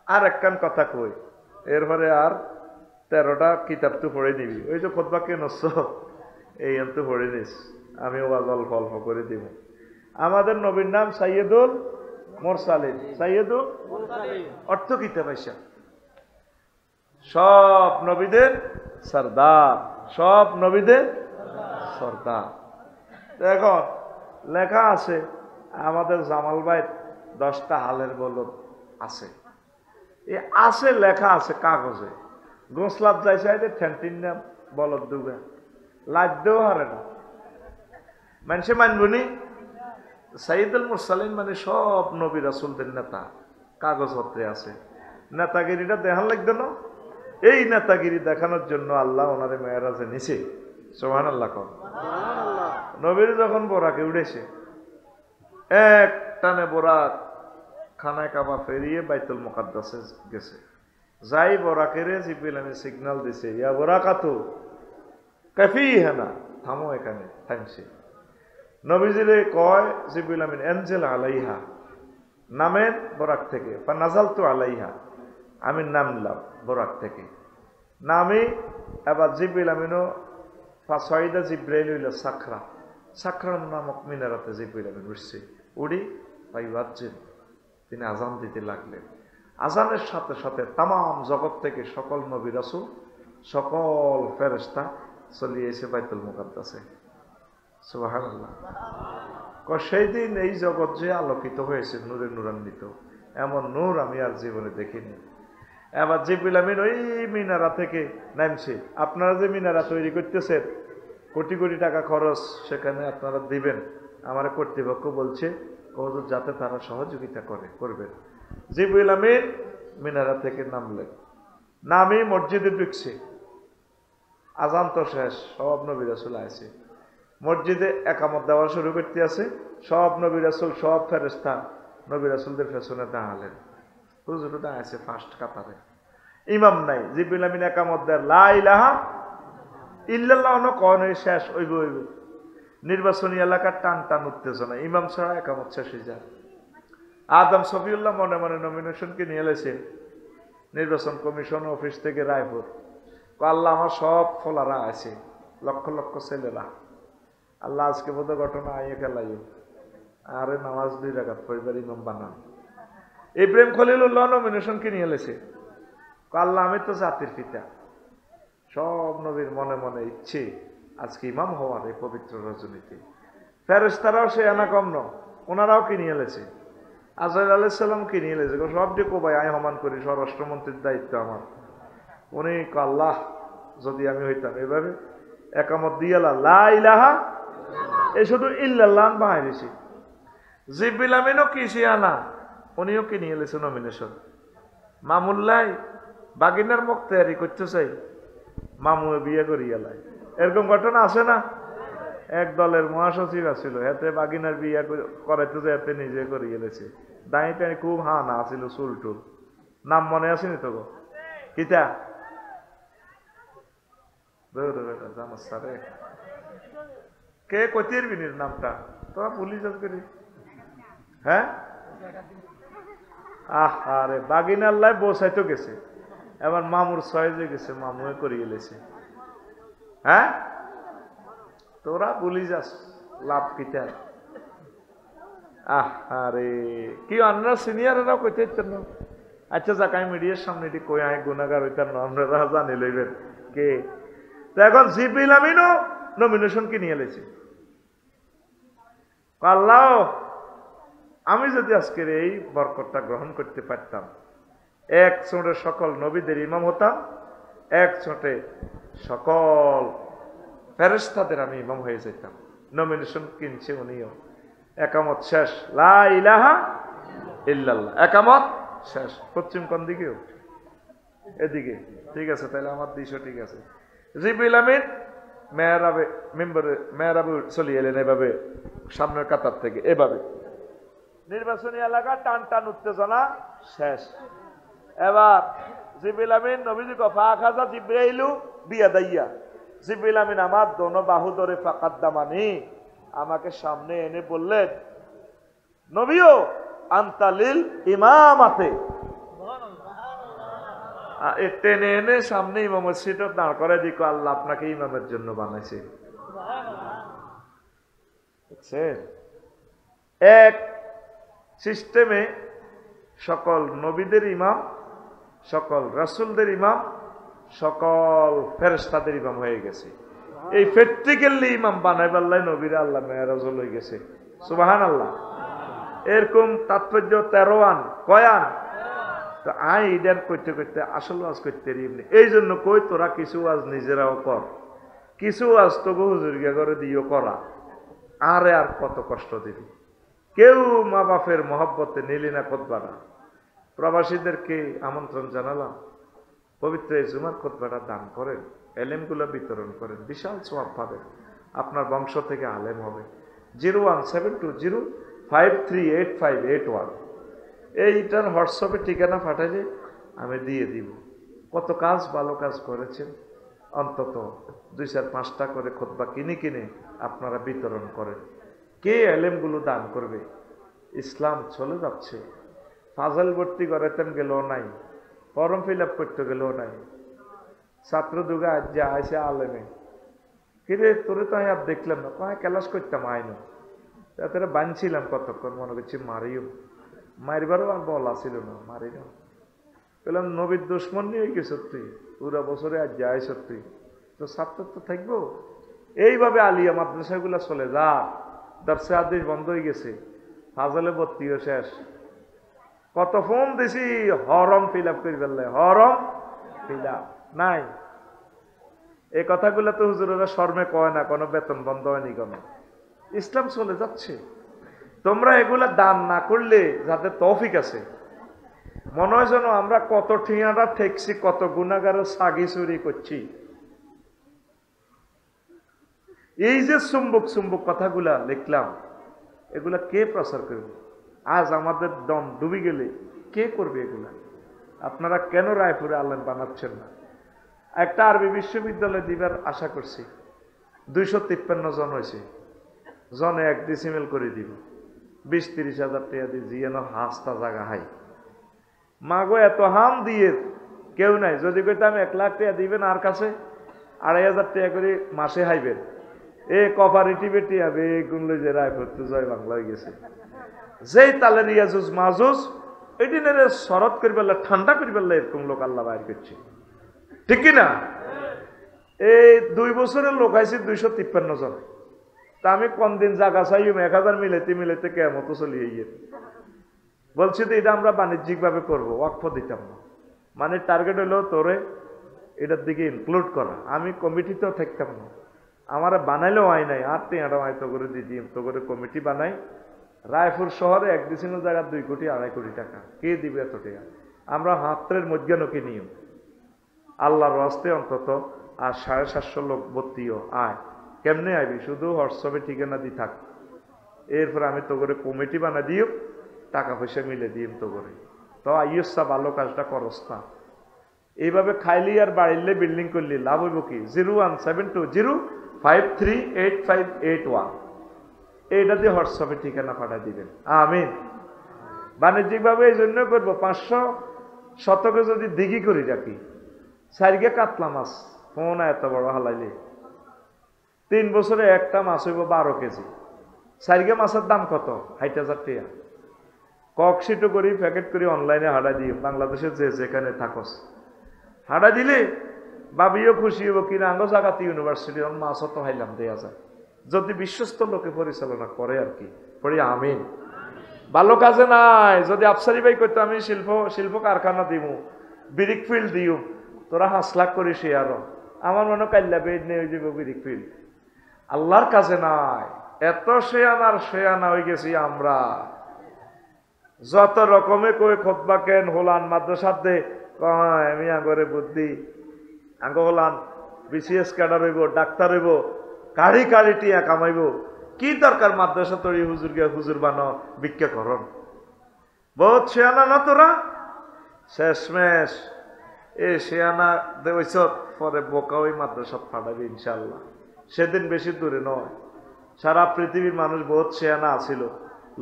আর একখান কথা কই, এরপরে আর 13টা কিতাব তো পড়ে নিবি। ওই যে খুতবা কে নস এই তো পড়ে নিস, আমি ওয়াজ অল্প অল্প করে দিব। আমাদের নবীর নাম সাইয়্যিদুল মুরসালিন। সাইয়্যিদুল অর্থ কিতা পয়সা, সব নবীদের সরদার, সব নবীদের সরদার। এখন লেখা আছে আমাদের জামাল ভাই 10টা হালের বলদ আছে। এই আছে লেখা আছে কাগজে, গোসলাপ যাই চাইতে ঠেন্টিন না বলদ দুবে লাগতেও হারে না, মানুষে মানবনি। সাইয়্যিদুল মুরসালিন মানে সব নবী রাসূলদের নেতা, কাগজপত্রে আছে। নেতাগিরিটা দেখান লাগতো না, এই নেতাগিরি দেখানোর জন্য আল্লাহ ওনারে মেরাজে নিছে। সুবহানাল্লাহ। নবীর যখন বোরাকে উঠেছে, এক টানে বোরাক খানায় কাবা ফেরিয়ে বাইতুল মুকাদ্দাসে গেছে। যাই বোরাকেরে জিবরিল আমিন সিগন্যাল দিছে, ইয়া বোরাকাতু কাফি হেনা, থামো এখানে। থামছে। নবীজিরে কয় জিবরিল আমিন এনজেল আলাইহা, নামেন বোরাক থেকে। বা নাজালতু আলাইহা, আমি নামলাম বোরাক থেকে। নামি এবার জিবরিল আমিনও ফাসাইদা জিব্রাইল ইলা সাখরা, সাখরা নামক মিনারাতে জিবরিল আমিন উঠছে। উড়ি ফাইওয়াজ্জিন, তিনি আজান দিতে লাগলেন। আজানের সাথে সাথে তাম জগৎ থেকে সকল নবী রাসূল, সকল ফেরেশতা চলিয়ে এসে বাইতুল মুকাদ্দাসে। সুবহানাল্লাহ। সেই দিন এই জগৎ যে আলোকিত হয়েছে নূরে নূরান্বিত, এমন নূর আমি আর জীবনে দেখিনি। এবার জিবরিল আমিন ওই মিনারা থেকে নামছে। আপনারা যে মিনারা তৈরি করতেছেন, কোটি কোটি টাকা খরচ, সেখানে আপনারা দিবেন। আমার কর্তৃপক্ষ বলছে হুজুর যাতে তারা সহযোগিতা করবেন। জিবরিল আমিন মিনারা থেকে নামলেন, নামে মসজিদে ঢুকছে। আজান তো শেষ, সব নবী রাসূল আছে মসজিদে, একামত দেওয়া শুরু করতে আছে। সব নবী রাসূল, সব ফেরেশতা নবী রাসূলদের পেছনে দাঁড়ালেন। হুজুরটা আছে ফার্স্ট কাতারে, ইমাম নাই। জিবরিল আমিন একামত দেয়, লা ইলাহা ইল্লাল্লাহ কোন শেষ হইব। নির্বাচনী এলাকার টান টান উত্তেজনা, ইমাম ছাড়া একামত শেষ হয়ে যায়। আদম শফিউল্লাহ মনে মনে নমিনেশনকে নিয়ে এলেছেন নির্বাচন কমিশন অফিস থেকে রায়পুর। আল্লাহ আমার সব ফলারা আছে, লক্ষ লক্ষ ছেলেরা, আল্লাহ আজকে বোধ ঘটনা আইয়ে খেলাইও, আরে নামাজ 2 রাকাত পরিবার ইমাম বানান। ইব্রাহিম খলিলুল্লাহ নমিনেশনকে নিয়ে এলেছে। আল্লাহ আমি তো জাতির পিতা, সব নবীর মনে মনে ইচ্ছে আজকে ইমাম হওয়ার এই পবিত্র রজনীতে। ফেরেশতারাও সে আনা কম ন, ওনারাও কিনে এলেছে। আজরাইল আলাইহিস সালাম কিনে এলেছে। সব যে কোবাই আয় হমান করি, স্বরাষ্ট্রমন্ত্রীর দায়িত্ব আমার। উনি আল্লাহ যদি আমি হইতাম এভাবে একামত দিয়ালা লা ইলাহা, এই শুধু ইল্লাল্লাহ বাহাইছি। জিবরিল আমিনও কিসি আনা, উনিও কিনে এলেছে নমিনেশন। মামুল্লাই বাগিনার মুখ তৈরি করতে চাই, মামু বিয়ে করিয়ালাই। এরকম ঘটনা আছে না? এক দলের মহাসচিব আছিল, এতে বাগিনার বিয়ে করাইতে যে এতে নিজে করিয়ে এলেছে। দাঁড়িয়ে খুব হানা আছিল, চুল টুল। নাম মনে আসেনি তো গো? কিতা কে কতির বিনির নামটা তোরা পুলিশ করি। হ্যাঁ, আরে বাগিনার লাই বসাইতো গেছে, এবার মামুর সয়েজে গেছে, মামুয়ে করিয়ে এলেছে। হ্যাঁ, তোরা পুলিশ আস, লাভ কিতা। আরে কি আপনারা সিনিয়ররাও কইতে না? আচ্ছা যাক, আমি মিডিয়ার সামনে এটি কই আয় গুনাহগার হইতাম না, আপনারা জানি লইবেন কে। তো এখন জিবরিল আমিনও নমিনেশন কি নিয়ে এলেছে। আল্লাহ আমি যদি আজকের এই বরকতটা গ্রহণ করতে পারতাম, এক ছোটে সকল নবীদের ইমাম হতাম, এক ছোটে সকল ফেরেশতাদের আমি ইমাম হয়ে যেতাম। নমিনেশন কিনছে উনিও। একামত শেষ, লা ইলাহা ইল্লাল্লাহ, একামত শেষ। পশ্চিম কোন দিকেও? এদিকে। ঠিক আছে, তাহলে আমার 200 ঠিক আছে। জিবরিল আমিন মেহরাবে মেম্বারে মেহরাবে চলে এলেন এভাবে সামনের কাতার থেকে, এভাবে নির্বাচনী এলাকা টান টান উত্তেজনা শেষ। এবার জিবরিল আমিন নবীজি কফা খাজা জিব্রাইলু বিয়া দাইয়া, জিবরিল আমিন আমার দোনো বাহু ধরে ফাকাদ্দামানি, আমাকে সামনে এনে বললেন, নবীও আনতালিল ইমামাতে, টেনে এনে সামনে ইমামের সিটে দাঁড় করে দিক, আল্লাহ আপনাকে ইমামের জন্য বানাইছে। এক সিস্টেমে সকল নবীদের ইমাম, সকল রাসূলদের ইমাম, সকল ফেরেশতাদের ইমাম হয়ে গেছে। এই প্র্যাকটিক্যালি ইমাম বানাইবার নবীরা আল্লাহ মেরাজ হয়ে গেছে। সুবহানাল্লাহ। এরকম তাৎপর্য 13 আন, কয় আন? তো আই ইডান করতে করতে আসল ওয়াজ করতে এমনি। এই জন্য কই তোরা কিছু ওয়াজ নিজেরাও কর, কিছু ওয়াজ তোকে হুজুরকে করে দিও করা, আরে আর কত কষ্ট দিবি। কেউ মা বাপের মহব্বতে নিলি না খুতবাটা। প্রবাসীদেরকে আমন্ত্রণ জানালাম, পবিত্র এই জুমার খুতবাটা দান করেন, এলেমগুলো বিতরণ করেন, বিশাল সওয়াব পাবেন, আপনার বংশ থেকে আলেম হবে। 01720538581 এইটার হোয়াটসঅ্যাপে ঠিকানা পাঠালে আমি দিয়ে দিব। কত কাজ, ভালো কাজ করেছেন, অন্তত 2-4-5টা করে খুতবা কিনে কিনে আপনারা বিতরণ করেন। কে এলেমগুলো দান করবে? ইসলাম চলে যাচ্ছে। ফাজাল ভর্তি করাতেন গেলেও নাই, ফর্ম ফিল আপ করতে গেলেও নাই, ছাত্র দুগা আজ যা আইসে আলেমে, কিরে তোরে তো আর দেখলাম না, কয় ক্লাস করতাম আইনো, তাতে বানছিলাম কতক্ষণ, মনে করছি মারিও, মারবারও আর বল আসিল না, মারি না। বললাম নবীর দুশ্মন নিয়ে গেছ তুই, পুরা বছরে আজ যাই সত্যি, তো ছাত্র তো থাকবো। এইভাবে আলিয়া মাদ্রাসাগুলা চলে যা, দর্শে আদেশ বন্ধ হয়ে গেছে, ফাজলে ভর্তিও শেষ। কত ফোন দিছি, হরম ফিল আপ করে ফেললে, হরম ফিল আপ নাই। এই কথাগুলো তো হুজুরেরা শর্মে কয় না, কোনো বেতন বন্ধ হয়নি কোনো। ইসলাম চলে যাচ্ছে। তোমরা এগুলা দান না করলে যাদের তৌফিক আছে, মনে হয় যেন আমরা কত ঠিয়াটা ঠেকছি, কত গুনাহগারের সাগি চুরি করছি। এই যে চুম্বক চুম্বক কথাগুলা লিখলাম, এগুলা কে প্রচার করবে? আজ আমাদের দম ডুবে গেলে কে করবে এগুলা? আপনারা কেন রায়পুরে আলেম বানাচ্ছেন না? একটা আরবি বিশ্ববিদ্যালয় দিবার আশা করছি, 253 জন হয়েছে, জনে 1 ডিসিমেল করে দিব, 20-30 হাজার টাকা দিয়ে জিয়ানো হাসতা জায়গা হাই মাগো, এত হাম দিয়ে কেউ নাই। যদি কইতে আমি 1 লাখ টাকা দিবেন, আর কাছে 2,500 টাকা করে মাসে হাইবেন, এ কোঅপারেটিভে টিয়াবে গুনলে যে রায়পুর তো জয় বাংলা হয়ে গেছে। যেই তালে রিয়াজুজ মাজুজ এই দিনের শরৎ করি পেলে, ঠান্ডা করি পেলে, এরকম লোক আল্লাহ বাইর করছে, ঠিক কিনা? এই 2 বছরের লোক আইছে 253 জন। তা আমি কোন দিন জায়গা চাই 1000 মিলাইতে মিলাইতে কেমন চলিয়ে গিয়ে বলছি তো, এটা আমরা বাণিজ্যিক ভাবে করবো, ওয়াকফ দিতাম না। মানে টার্গেট হলো তোরে এটার দিকে ইনক্লুড করা। আমি কমিটিতেও থাকতাম না, আমার বানাইলেও আয় নাই, আর টিয়াটা আয়তো করে দিদি তো করে কমিটি বানাই। রায়পুর শহরে 1 ডিসিমেল জায়গা 2 কোটি 2.5 কোটি টাকা কে দিবে এত টাকা? আমরা হাতের মধ্যে নকি নিয়ম আল্লাহর রাস্তে অন্তত আর 750 লোক ভর্তিও আয়। কেমনে আইবি? শুধু হোয়াটসঅ্যাপে ঠিকানা দি থাক, এরপর আমি তো করে কমিটি বানা দিও, টাকা পয়সা মিলে দিম তো করে। তো আইসা ভালো কাজটা করস না, এইভাবে খাইলি আর বাড়িলে বিল্ডিং করলি লাভ হইব কি? 01720538581 এইটা দিয়ে হোয়াটসঅ্যাপে ঠিকানা পাঠাই দিবেন। আমিন। বাণিজ্যিক ভাবে এই জন্য করবো, 500 শতকে যদি দিঘি করি রাখি, 4 কাতলা মাছ ফোন এত বড় হালাইলে 3 বছরে একটা মাছ হইব 12 কেজি। 4 মাছের দাম কত? 60,000 টাকা। ককশিটও করি, প্যাকেট করি, অনলাইনে হাঁটা দিই, বাংলাদেশে যে যেখানে থাকস হাঁটা দিলে বাবিও খুশি হবো, কিনা আঙ্গ জাগাতে ইউনিভার্সিটি মাছও তো হাইলাম দেয়া যায়, যদি বিশ্বস্ত লোকে পরিচালনা করে আর কি। পড়ি আমিন। ভালো কাজে নাই। যদি আফসারি ভাই করতো আমি শিল্প কারখানা দিব, ব্রিক ফিল্ড দিও, তোরা 5 লাখ করিস আরো, আমার মনে কাল্লা বেড নিয়ে যাব ব্রিক ফিল্ড। আল্লাহর কাজে নাই। এত শেয়ানার শেয়ানা হয়ে গেছি আমরা, যত রকমে কই খুতবা কেন হলান মাদ্রাসার দে কয় আমি আগরে বুদ্ধি আঙ্গ হলান বিসিএস ক্যাডার হইব ডাক্তার হইব কাড়ি কাড়ি টিয়া কামাইব কি দরকার মাদ্রাসা তৈরি হুজুর গিয়া হুজুর বানো ভিক্ষা করন বহুত শেয়ানা না তোরা শেষমেশ এ শেয়ানা দেওয়াইছ পরে বোকা ওই মাদ্রাসা ফাটাবি ইনশাল্লাহ সেদিন বেশি দূরে নয় সারা পৃথিবীর মানুষ বহুত শেয়ানা আছিল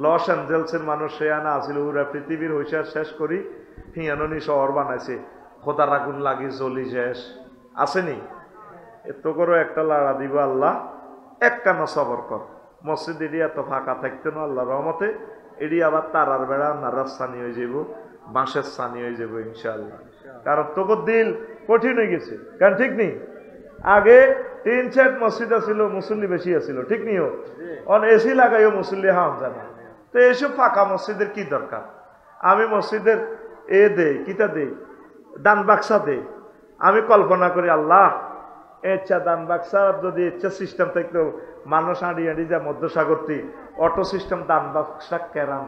লস অ্যাঞ্জেলসের মানুষ শেয়ানা আছিল ওরা পৃথিবীর হইসার শেষ করি হিয়ানি শহর বানাইছে খোদার আগুন লাগি জ্বলি শেষ আসেনি এত করে একটা লাড়া দিব আল্লাহ এক কানা সবর কর মসজিদ এটি এত ফাঁকা থাকতো না আল্লাহ রহমতে এটি আবার তারার বেড়া নারার স্থানি হয়ে যাব বাঁশের স্থানি হয়ে যাব ইনশাআল্লাহ কারণ তোকে দিল কঠিন হয়ে গেছে কারণ ঠিক নেই আগে 3 মসজিদ আছিল মুসল্লি বেশি আছিল ঠিক নিও অন এসি লাগাইও মুসল্লি হাম জানা তো এইসব ফাঁকা মসজিদের কি দরকার আমি মসজিদের এ দেই কিতা দেই দান বাক্সা দেই আমি কল্পনা করি আল্লাহ ইচ্ছা দান বাক্সা যদি ইচ্ছা সিস্টেম থাকতো মানুষ আড়ি আড়ি যা মধ্যসাগরটি অটো সিস্টেম দান বাক্সা কেরাম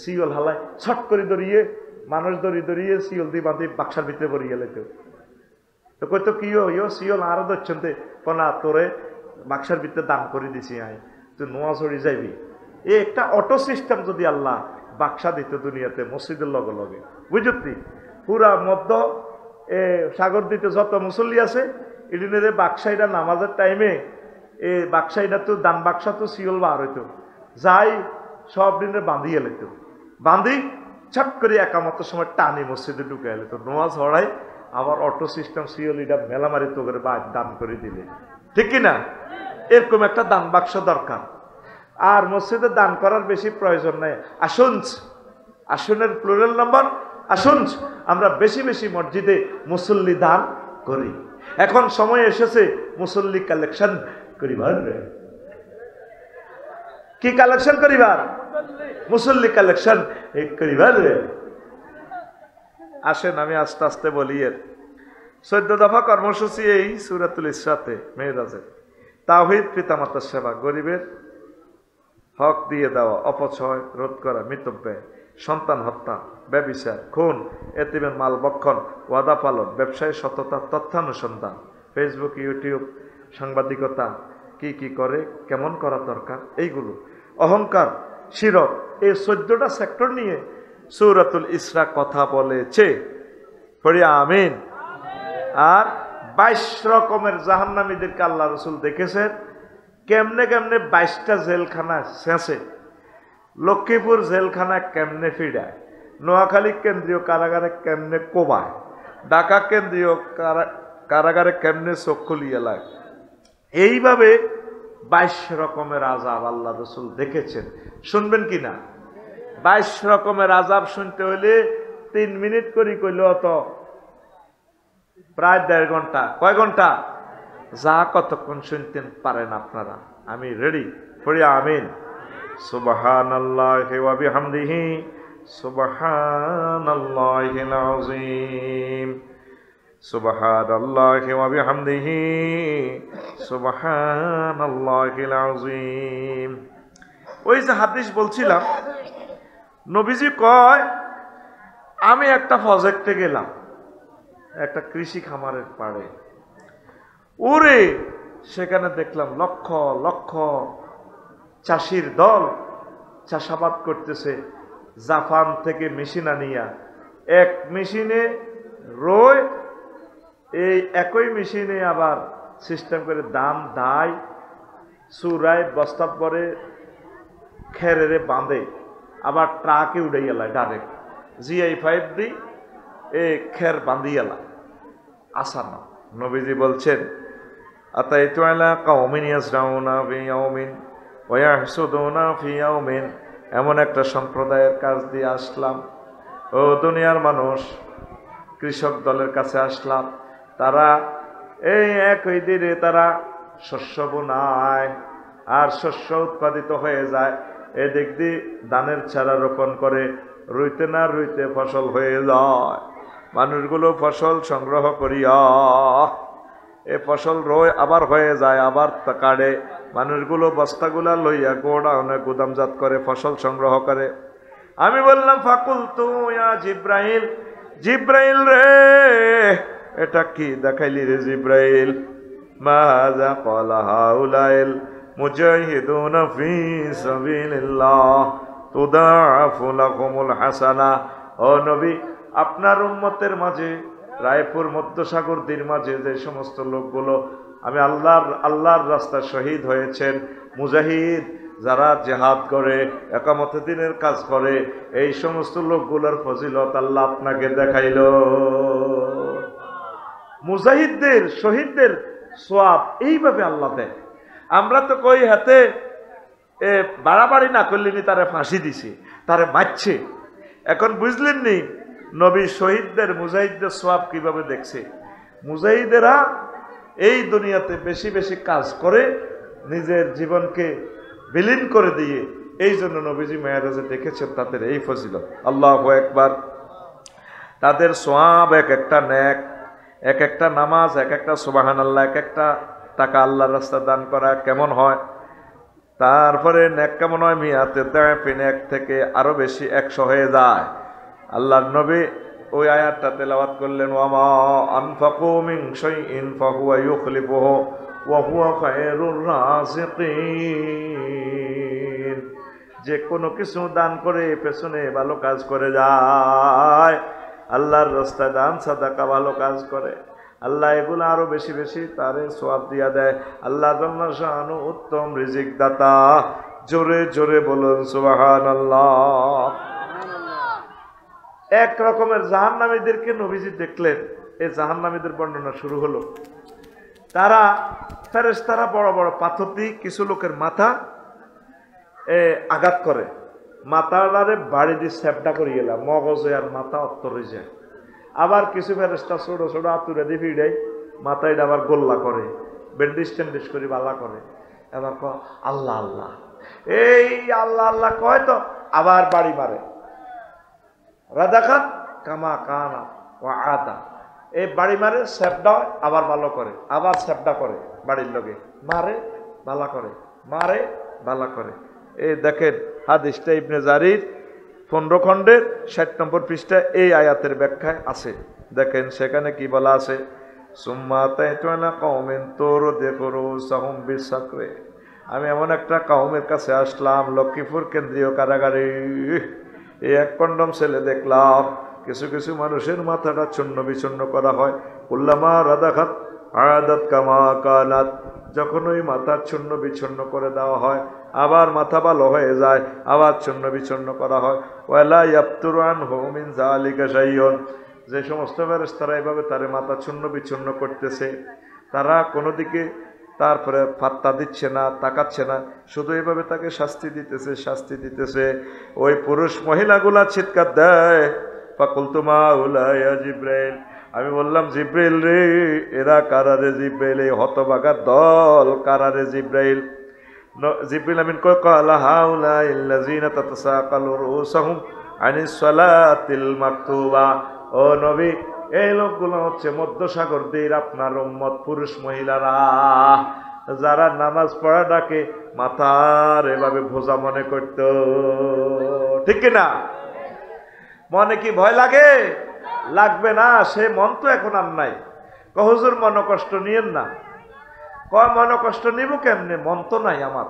সিওল হালাই ছট করে দড়িয়ে মানুষ দড়িয়ে সিওল দিয়ে বাঁধি বাক্সার ভিতরে পড়িয়ে গেলে তো কইতো কি ইয়ো সিওল আরো ধরছেন কোনা তোরে বাক্সার ভিতরে দান করে দিছি আই তুই নোয়া চড়ি যাইবি এই একটা অটো সিস্টেম যদি আল্লাহ বাক্সা দিত দুনিয়াতে মসজিদের লগে লগে বুঝতি পুরা মধ্য সাগর দিতে যত মুসল্লি আছে এদিনের বাক্সাইটা নামাজের টাইমে এই বাক্সাইটা তো দান বাক্সা তো সিওল বার হইতো যাই সব দিনে বাঁধিয়ে লেতো বাঁধি ছট করে একামতের সময় টানি মসজিদে ঢুকে এলে তো নোয়াজ হড়াই আবার অটো সিস্টেম সিওল এটা মেলামারি তো করে দান করে দিলে ঠিক কিনা এরকম একটা দান বাক্স দরকার আর মসজিদে দান করার বেশি প্রয়োজন নাই আসনের প্লুরাল নাম্বার আসুন আমরা বেশি বেশি মসজিদে মুসল্লি দান করি এখন সময় এসেছে মুসল্লি কালেকশন করিবার কি কালেকশন করিবার মুসল্লি কালেকশন করিবার আসেন আমি আস্তে আস্তে বলি এর 14 দফা কর্মসূচি এই সূরাতুল ইসরাতে মেরাজে তাওহীদ পিতামাতার সেবা গরিবের হক দিয়ে দেওয়া অপচয় রোধ করা মিতব্যয় সন্তান হত্যা ব্যভিচার খুন এতিমের মাল বক্ষণ ওয়াদা পালন ব্যবসায় সততা তথ্যানুসন্ধান ফেসবুক ইউটিউব সাংবাদিকতা কি করে কেমন করা দরকার এইগুলো অহংকার শিরক এই 14টা সেক্টর নিয়ে সূরাতুল ইসরা কথা বলেছে পড়ি আমিন আর 22 রকমের জাহান্নামীদেরকে আল্লাহ রাসূল দেখেছেন কেমনে কেমনে 22টা জেলখানা শেষে লক্ষ্মীপুর জেলখানা কেমনে ফিরায় নোয়াখালী কেন্দ্রীয় কারাগারে কেমনে কোবায় ঢাকা কেন্দ্রীয় কারাগারে কেমনে চোখ খুলিয়ে লাগে এইভাবে 22 রকমের আযাব আল্লাহ রাসূল দেখেছেন শুনবেন কিনা 22 রকমের আযাব শুনতে হইলে 3 মিনিট করে কইল তো প্রায় 1.5 ঘন্টা কয় ঘন্টা যা কতক্ষণ শুনতেন পারেন আপনারা আমি রেডি পড়ি আমিন সুবহানাল্লাহি ওয়া বিহামদিহি সুবহানাল্লাহিল আযীম সুবহানাল্লাহি ওয়া বিহামদিহি সুবহানাল্লাহিল আযীম ওই যে হাদিস বলছিলাম নবীজি কয় আমি একটা প্রজেক্টে গেলাম একটা কৃষি খামারের পাড়ে ওরে সেখানে দেখলাম লক্ষ লক্ষ চাষির দল চাষাবাদ করতেছে জাপান থেকে মেশিন আনিয়া এক মেশিনে রোয় এই একই মেশিনে আবার সিস্টেম করে দাম দায় চুরায় বস্তা পরে খেরেরে বাঁধে আবার ট্রাকে উড়াইয়ালায় ডাইরেক্ট GI5 দি এ খের বাঁধিয়ালা আসান নবীজি বলছেন আতাইতু আলা কওমিন ইয়াসরাউনা ফি ইয়াউমিন ওয়া ইয়াহসুদুনা ফি ইয়াউমিন এমন একটা সম্প্রদায়ের কাছ দিয়ে আসলাম ও দুনিয়ার মানুষ কৃষক দলের কাছে আসলাম তারা এই একই দিনে তারা শস্য বোনায় আর শস্য উৎপাদিত হয়ে যায় এদিক দিয়ে ধানের চারা রোপণ করে রুইতে না রুইতে ফসল হয়ে যায় মানুষগুলো ফসল সংগ্রহ করিয়া এ ফসল রোয় আবার হয়ে যায় আবার কাটে মানুষগুলো বস্তাগুলা লইয়া গোডাউনে গুদামজাত করে ফসল সংগ্রহ করে আমি বললাম ফাকুলতু ইয়া জিব্রাইল, জিব্রাইল রে এটা কি দেখাইলি রে জিব্রাইল? মাযা ক্বালা হাউলাইল মুজাহিদুনা ফি সাবিলিল্লাহ তুদাআফু লাকুমুল হাসানা। ও নবী, আপনার উম্মতের মাঝে রায়পুর মধ্যসাগর দ্বীর মাঝে যে সমস্ত লোকগুলো আমি আল্লাহর রাস্তায় শহীদ হয়েছেন, মুজাহিদ যারা জেহাদ করে, একামতে দ্বীনের কাজ করে, এই সমস্ত লোকগুলোর ফজিলত আল্লাহ আপনাকে দেখাইল। মুজাহিদদের, শহীদদের সওয়াব এইভাবে আল্লাহ দেয়। আমরা তো কই হাতে বাড়াবাড়ি না করলেনি তারে ফাঁসি দিছে, তারে মারছে। এখন বুঝলেন নি নবী শহীদদের, মুজাহিদদের সওয়াব কিভাবে দেখছে। মুজাহিদেরা এই দুনিয়াতে বেশি বেশি কাজ করে নিজের জীবনকে বিলীন করে দিয়ে, এই জন্য নবীজি মেরাজে দেখেছেন তাদের এই ফজিলত। আল্লাহু আকবার। তাদের সওয়াব এক একটা নেক, এক একটা নামাজ, এক একটা সুবহানাল্লাহ, এক একটা টাকা আল্লাহর রাস্তায় দান করা কেমন হয়। তারপরে নেক কেমন হয়? মিয়াতে দাফিন, এক থেকে আরো বেশি 100 হয়ে যায়। আল্লাহর নবী ওই আয়াতটা তেলাওয়াত করলেন, ওয়ামা আনফাকু মিন শাইইন ফাহুয়া ইউখলিফুহু ওয়া হুয়া খায়রুর রাযিকিন। যে কোনো কিছু দান করে পেছনে ভালো কাজ করে যায়, আল্লাহর রাস্তায় দান সাদাকা ভালো কাজ করে, আল্লাহ এগুলো আরো বেশি বেশি তারে সওয়াব দিয়া দেয়। আল্লাহ জাল্লা শানু উত্তম রিজিক দাতা। জোরে জোরে বলুন সুবহানাল্লাহ। এক রকমের জাহান্নামীদেরকে নবীজি দেখলেন। এই জাহান্নামীদের বর্ণনা শুরু হলো। তারা ফেরেশতারা বড় বড় পাথর দিয়ে কিছু লোকের মাথা আঘাত করে, মাথাটারে বাড়ি দিয়ে স্যাপটা করে গেলাম, মগজে আর মাথা অত্তরে যায়। আবার কিছু ফেরেশতা ছোট ছোট আতুরে দিয়ে ফিরাই মাথায় আবার গোল্লা করে, ব্যান্ডেজ ট্যান্ডেজ করে বালা করে। এবার আল্লাহ আল্লাহ, এই আল্লাহ আল্লাহ কয় তো আবার বাড়ি মারে। রাদাখাত কামা কানা ওয়া আদা, এই বাড়ি মারে, স্যাপটা আবার ভালো করে, আবার স্যাপটা করে, বাড়ির লোকে মারে ভালা করে, মারে ভালা করে। এই দেখেন হাদিসটা ইবনে জারির 15 খণ্ডের 60 নম্বর পৃষ্ঠায় এই আয়াতের ব্যাখ্যায় আছে। দেখেন সেখানে কি বলা আছে, সুম্মা তাইতুনা কওমিন তুরদিকুরুসাহুম বিসাকরে। আমি এমন একটা কওমের কাছে আসলাম লক্ষ্মীপুর কেন্দ্রীয় কারাগারে। এই এক কন্ডম ছেলে দেখলাম কিছু কিছু মানুষের মাথাটা চূর্ণ বিচূর্ণ করা হয়। কুল্লামা রাদাখাত আদাত কামা কানাত, যখন ওই মাথা চূর্ণ বিচূর্ণ করে দেওয়া হয় আবার মাথা ভালো হয়ে যায়, আবার চূর্ণ বিচূর্ণ করা হয়। ওয়ালা ইয়াফতুরু আনহু মিন যালিকা শাইউন, যে সমস্ত ফেরেশতারা এভাবে তারে মাথা চূর্ণ বিচূর্ণ করতেছে, তারা কোনো দিকে তারপরে পাত্তা দিচ্ছে না, তাকাচ্ছে না, শুধু এভাবে তাকে শাস্তি দিতেছে, শাস্তি দিতেছে। ওই পুরুষ মহিলাগুলা চিৎকার দেয়, ফাকুলতু মা উলাইয়া জিব্রাইল, আমি বললাম জিব্রাইল রে, এরা কারারে জিব্রাইল, এই হতভাগা দল কারারে জিব্রাইল। জিব্রাইল আমিন কয় ক্বালা হাউলাইল্লাযিনা তাতাসাকালু রুসাহুম আনিস সালাতিল মাকতুবা। ও নবী, এই লোকগুলো হচ্ছে মধ্যসাগর দ্বীর আপনার উম্মত, পুরুষ মহিলারা, যারা নামাজ পড়া ডাকে মাথার এভাবে ভোজা মনে করত। ঠিক কিনা? মনে কি ভয় লাগে? লাগবে না, সে মন তো এখন আর নাই। হুজুর মন কষ্ট নিয়েন না। কয় মন কষ্ট নিব কেমনে, মন তো নাই আমার।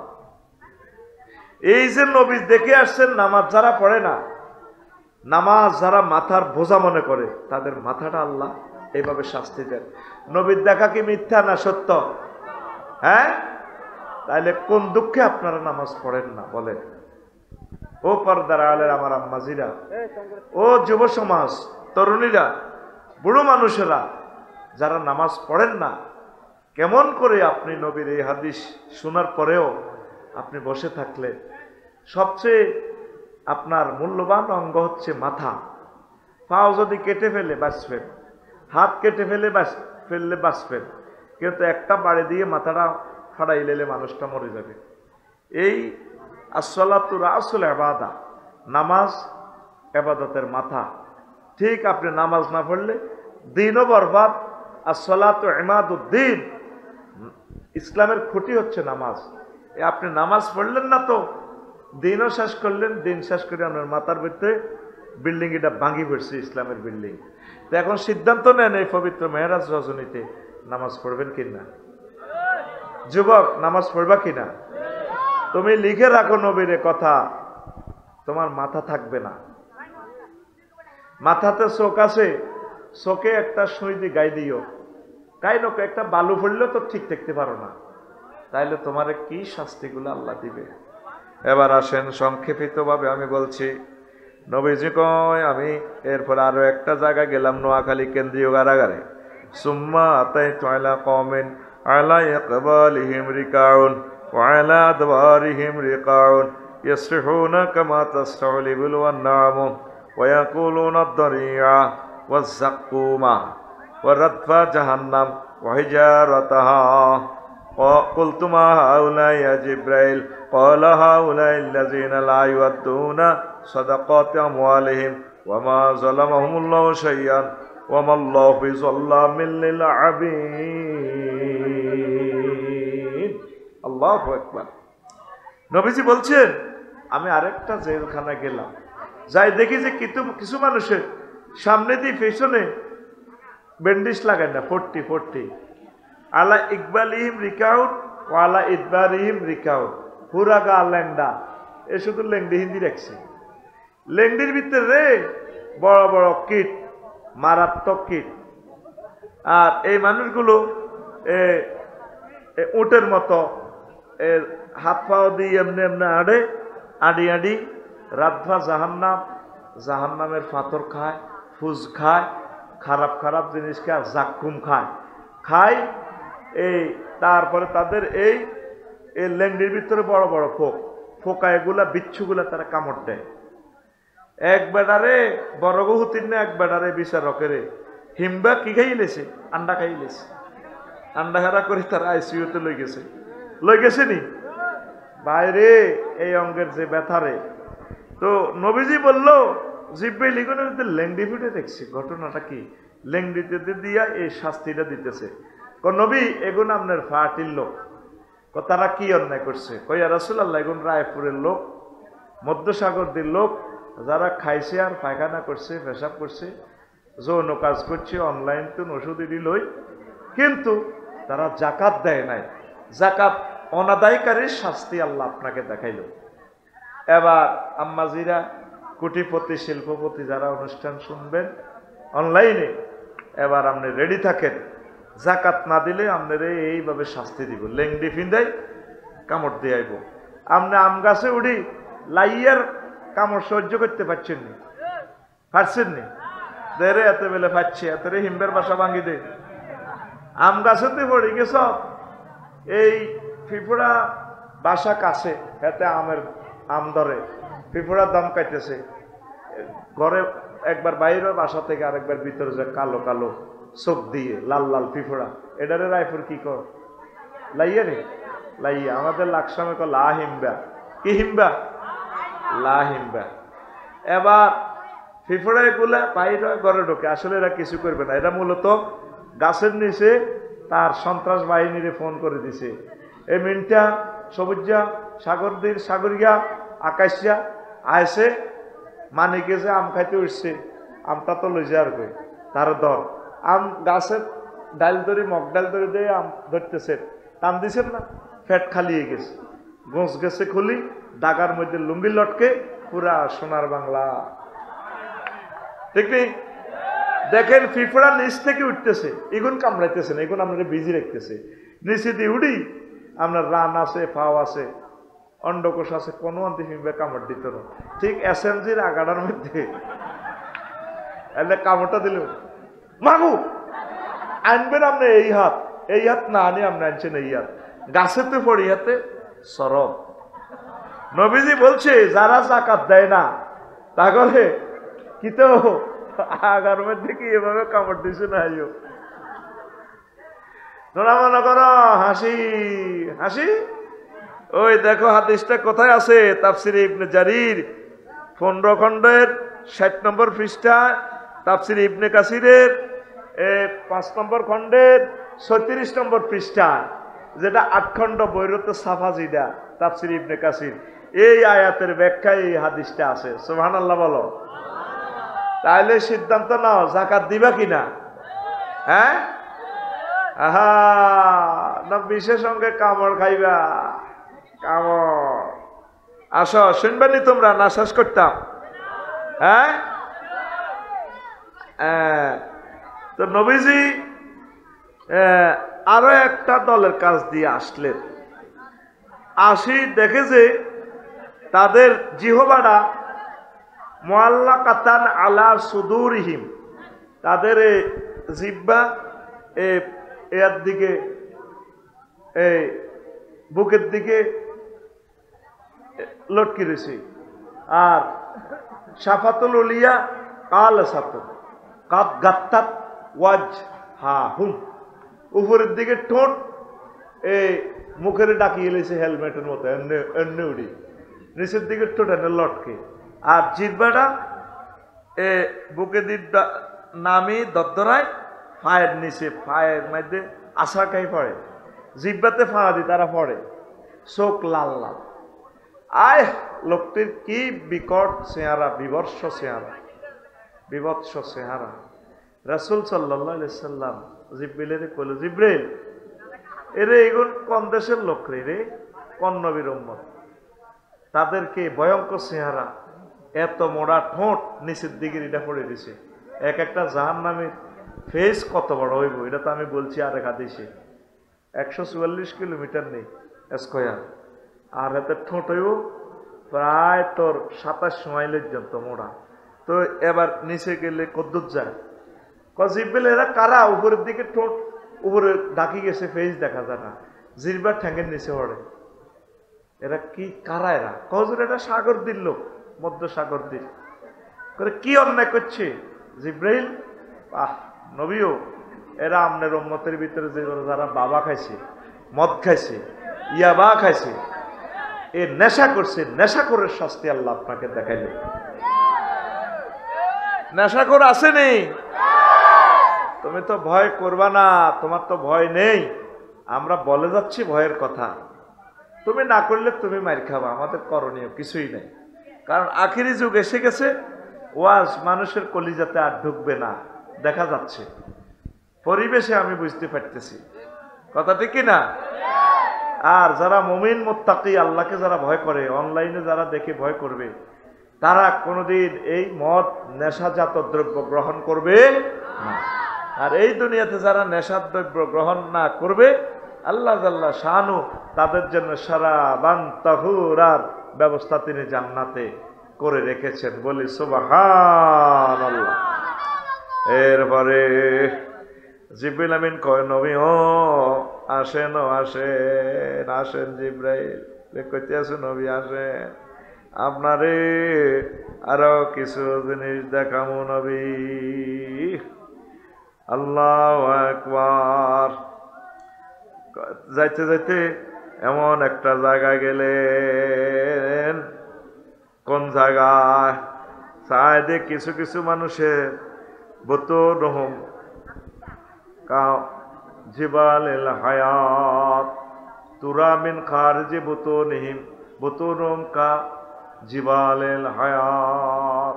এই যে নবী দেখে আসছেন নামাজ যারা পড়ে না, নামাজ যারা মাথার বোঝা মনে করে, তাদের মাথাটা আল্লাহ এইভাবে শাস্তি দেন। নবীর দেখা কি মিথ্যা না সত্য? হ্যাঁ, তাইলে কোন দুঃখে আপনারা নামাজ পড়েন না বলেন? ও পর্দার আলের আমার আম্মাজিরা, ও যুব সমাজ, তরুণীরা, বুড়ো মানুষেরা যারা নামাজ পড়েন না, কেমন করে আপনি নবীর এই হাদিস শোনার পরেও আপনি বসে থাকলে? সবচেয়ে আপনার মূল্যবান অঙ্গ হচ্ছে মাথা। পাও যদি কেটে ফেলে বাঁচবেন, হাত কেটে ফেললে বাঁচবেন, কিন্তু একটা বাড়ি দিয়ে মাথাটা ফাড়াই লেলে মানুষটা মরে যাবে। এই আসসালাতু রাসুল ইবাদা, নামাজ ইবাদতের মাথা। ঠিক আপনি নামাজ না পড়লে দিনও বরবাদ। আসসালাতু ইমাদুদ্দিন, ইসলামের খুঁটি হচ্ছে নামাজ। আপনি নামাজ পড়লেন না তো দিনও শেষ করলেন, দিন শেষ করে আপনার মাথার ভিতরে বিল্ডিং এটা ভাঙি পড়ছে, ইসলামের বিল্ডিং। তো এখন সিদ্ধান্ত নেন এই পবিত্র মেহরাজ রজনীতে নামাজ পড়বেন কিনা। যুবক, নামাজ পড়বা কিনা? তুমি লিখে রাখো নবীর কথা, তোমার মাথা থাকবে না। মাথাতে চোখ আছে, চোখে একটা সুই দিয়ে গাই দিও, গাই নোক একটা বালু পড়লেও তো ঠিক দেখতে পারো না, তাইলে তোমারে কি শাস্তিগুলো আল্লাহ দিবে। এবার আসেন সংক্ষেপিত ভাবে আমি বলছি। নবীজি কয়, আমি এরপর আরো একটা জায়গা গেলাম, নোয়াখালী কেন্দ্রীয় কারাগারে। সুম্মা আতাইতু আলা কওমিন আলা ইকবালিহিম রিকাউন ওয়া আলা আদবারিহিম রিকাউন ইয়াসরিহুনা কামা তাসরাউল ইবল ওয়ান নামু ওয়া ইয়াকুলুনা আদ-দারিয়া ওয়াজ-যাক্কুমা ওয়া রাদফা জাহান্নাম ওয়া হিজারাতাহা। قلت ما هؤلاء يا جبريل؟ قال هؤلاء الذين لا يؤدون صدقات أموالهم وما ظلمهم الله شيئا وما الله بظلام للعبيد। আল্লাহু আকবার। নবীজি বলছেন, আমি আরেকটা জেলখানা গেলাম, যাই দেখি যে কিছু মানুষের সামনে দিয়ে পেছনে ব্যান্ডেজ লাগায় না, 40 আলা ইকবালিহিম রিকাউট ও আলা ইদবারিহিম রিকাউট, হুরাগা ল্যাংডা, এ শুধু লেংডি হিন্দি রাখছে। লেংডির ভিতরে বড় বড় কীট, মারাত্মক কীট। আর এই মানুষগুলো উটের মতো হাত পাও দিয়ে এমনি এমনি আড়ি রাতভা জাহান্নামের পাথর খায়, ফুজ খায়, খারাপ খারাপ জিনিস খায়, জাক্কুম খায়। এই তারপরে তাদের এই লেংডির ভিতরে বড় বড় ফোকা, এগুলা বিচ্ছুগুলা তারা কামড় দেয়। এক বেড়ারে বড় বহুতির না, এক বেড়ারে বিচারকের হিমবা কি খাইলেছে, আন্ডা খাইলেছে। আন্ডা হারা করে তারা আইসিইউতে লই গেছে নি বাইরে, এই অঙ্গের যে ব্যথারে। তো নবীজি বলল, জিব্রাইল লিখনের লেংডি ফিটে দেখছি, ঘটনাটা কি? লেংডিতে দিয়া এই শাস্তিটা দিতেছে। নবী, এগুলো আপনার ফাটির লোক। তারা কি অন্যায় করছে? কইয়া রাসূলুল্লাহ, এগুলো রায়পুরের লোক, মধ্যসাগরদের লোক, যারা খাইছে আর পায়খানা করছে, পেশাব করছে, যৌন কাজ করছে, অনলাইন তো ওষুধ লই, কিন্তু তারা জাকাত দেয় নাই। জাকাত অনাদায়কারীর শাস্তি আল্লাহ আপনাকে দেখাইল। এবার আম্মাজিরা, কোটিপতি, শিল্পপতি যারা অনুষ্ঠান শুনবেন অনলাইনে, এবার আপনি রেডি থাকেন। জাকাত না দিলে আপনার এইভাবে শাস্তি দিব, লেংডি ফিন্দাই কামড় দিয়ে আইব। আপনি আম গাছে উঠি, লাইয়ার কামড় সহ্য করতে পারছেন নি? দেরে এত বেলে পাচ্ছে, এত হিম্বের বাসা ভাঙি দে। আম গাছেতে পড়ে গেছ, এই ফিফুড়া বাসা কাছে, এতে আম ধরে, ফিফুড়া দম কাইতেছে। ঘরে একবার বাইরে, বাসা থেকে আরেকবার ভিতরে যে কালো কালো চোখ দিয়ে লাল লাল ফিফুড়া, এটারে রায়পুর কি কর? লাইয়া রে, লাইয়া। আমাদের লাকসামে কর লা হিম্বা। কি হিম্বা? লা হিম্বা। এবার ফিফুড়া এগুলা বাইরে ঘরে ঢোকে, আসলে এরা কিছু করবে না। এরা মূলত গাছের নিচে তার সন্ত্রাস বাহিনীরে ফোন করে দিছে, এই মিনটা সবুজা সাগরিয়া আকাশিয়া আইসে, মানিকে যে আম খাইতে উঠছে, আমটা তো লই যার কই তার দর আম গাছের ডাল ধরে, মগ ডাল ধরে দিয়ে আম ধরতেছে, টান দিছেন না, ফ্যাট খালিয়ে গেছে, গোঁস গেছে খুলি, ডাগার মধ্যে লুঙ্গি লটকে, পুরা সোনার বাংলা। ঠিক নেই? দেখেন ফিফড়া নিচ থেকে উঠতেছে, এগুন কামড়াইতেছে না, এগুন আপনারা বিজি রাখতেছে। নিচে দিয়ে উড়ি, আপনার রান আছে, ফাও আছে, অন্ডকোষ আছে, কোনো আনতে ফিমবে কামড় দিত না। ঠিক এসএমজির আগাডার মধ্যে এলে কামড়টা দিল, মাগু আনবেন আপনি এই হাত না আনি, আপনি আনছেন এই হাত, গাছেতে পড়ি হাতে সরব। নবীজি বলছে, যারা জাকাত দেয় না, তাহলে কি তো আগার মধ্যে কি এভাবে কামড় দিছে না? তোরা মনে করো হাসি। ওই দেখো হাদিসটা কোথায় আছে, তাফসিরে ইবনে জারির 15 খণ্ডের 60 নম্বর পৃষ্ঠা, তাফসিরে ইবনে কাসিরের 5 নম্বর খণ্ডের 36 নম্বর পৃষ্ঠা, যেটা 8 খণ্ড বৈরত সাফা, যেটা তাফসিরে ইবনে কাসির, এই আয়াতের ব্যাখ্যায় এই হাদিসটা আছে। সুবহানাল্লাহ বলো। তাহলে সিদ্ধান্ত নাও যাকাত দিবা কিনা? হ্যাঁ, আহা, না বিশেষ সঙ্গে কামড় খাইবা? কামড় আসো, শুনবানি তোমরা না শেষ করতাম? হ্যাঁ, তো নবীজি আরো একটা দলের কাজ দিয়ে আসলেন। আসি দেখে যে তাদের জিহবাটা মুআল্লাকাতান আলা সুদুরিহিম, তাদের জিহ্বা এর দিকে বুকের দিকে লটকি রয়েছে। আর সাফাতুল উলিয়া কাল সাতুল কাত গাত্তাত ওয়াজ হা হুম, উপরের দিকে ঠোঁট মুখের ডাকিয়ে এলেছে হেলমেটের মতো এমনি উড়ি, নিচের দিকে ঠোঁট এনে লটকে। আর জিহ্বাটা বুকে দিয়ে নামি দরদরায় ফায়ের নিচে, ফায়ের মধ্যে আশাকাই পড়ে, জিহ্বাতে ফাঁড়া দি তারা পড়ে, চোখ লাল লাল। আয় লোকটির কি বিকট চেহারা, বিবর্ষ চেহারা, বিভৎস চেহারা। রাসূল সাল্লাল্লাহু আলাইহি সাল্লাম জিব্রিলের কইল, জিব্রিল এরে এগুন কোন দেশের লোক রে, কোন নবীর উম্মত, তাদেরকে ভয়ঙ্কর চেহারা, এত মোড়া ঠোঁট, নিচের দিকে এটা পড়ে দিছে। এক একটা জাহান্নামীর ফেস কত বড় হইব এটা তো আমি বলছি আরেক হাদিসে, 144 কিলোমিটার নেই স্কয়ার। আর এতে ঠোঁট হইব প্রায় তোর 27 মাইলের যন্ত মোড়া। তো এবার নিচে গেলে কদ্দুর যায়, জিব্রিল এরা কারা? উপরের দিকে ঠোঁট উপরে ডাকি গেছে, ফেস দেখা যায় না, জিহ্বার ঠ্যাঙ্গের নিচে পড়ে। এরা কি কারা? এরা কজুর এটা সাগর দিল লোক, মধ্য সাগর দিল করে কি অন্যায় করছে জিব্রাইল? আহ নবীও, এরা আমনের উম্মতের ভিতরে যে যারা বাবা খাইছে, মদ খাইছে, ইয়াবা খাইছে, এ নেশা করছে, নেশাখোরের শাস্তি আল্লাহ আপনাকে দেখাইল। নেশাখোর আসেনি? তুমি তো ভয় করবা না, তোমার তো ভয় নেই, আমরা বলে যাচ্ছি ভয়ের কথা। তুমি না করলে তুমি মার খাবা, আমাদের করণীয় কিছুই নেই। কারণ আখিরি যুগ এসে গেছে, ওয়াজ মানুষের কলিজাতে আর ঢুকবে না, দেখা যাচ্ছে পরিবেশে, আমি বুঝতে পারতেছি কথা ঠিক কিনা। আর যারা মুমিন মুত্তাকি, আল্লাহকে যারা ভয় করে, অনলাইনে যারা দেখে ভয় করবে, তারা কোনোদিন এই মদ নেশাজাত দ্রব্য গ্রহণ করবে না। আর এই দুনিয়াতে যারা নেশার দ্রব্য গ্রহণ না করবে, আল্লাহ জাল্লা শানু তাদের জন্য শারাবান তাহুরার ব্যবস্থা তিনি জান্নাতে করে রেখেছেন, বলি সুবহানাল্লাহ। এরপরে জিবরিল আমিন কয়, নবী ও আসেন, আসেন, আসেন জিবরাইল, কইতে আছে নবী আসেন, আপনারে আরো কিছু জিনিস দেখামু নবী। আল্লাহু আকবার। যাইতে যাইতে এমন একটা জায়গায় গেলেন, কোন জায়গায়? সাইডে কিছু কিছু মানুষের বুতুনহুম কা জিবালিল হায়াত তুরা মিন খারিজি বুতুনহিম বুতুনহুম কা জিবালিল হায়াত।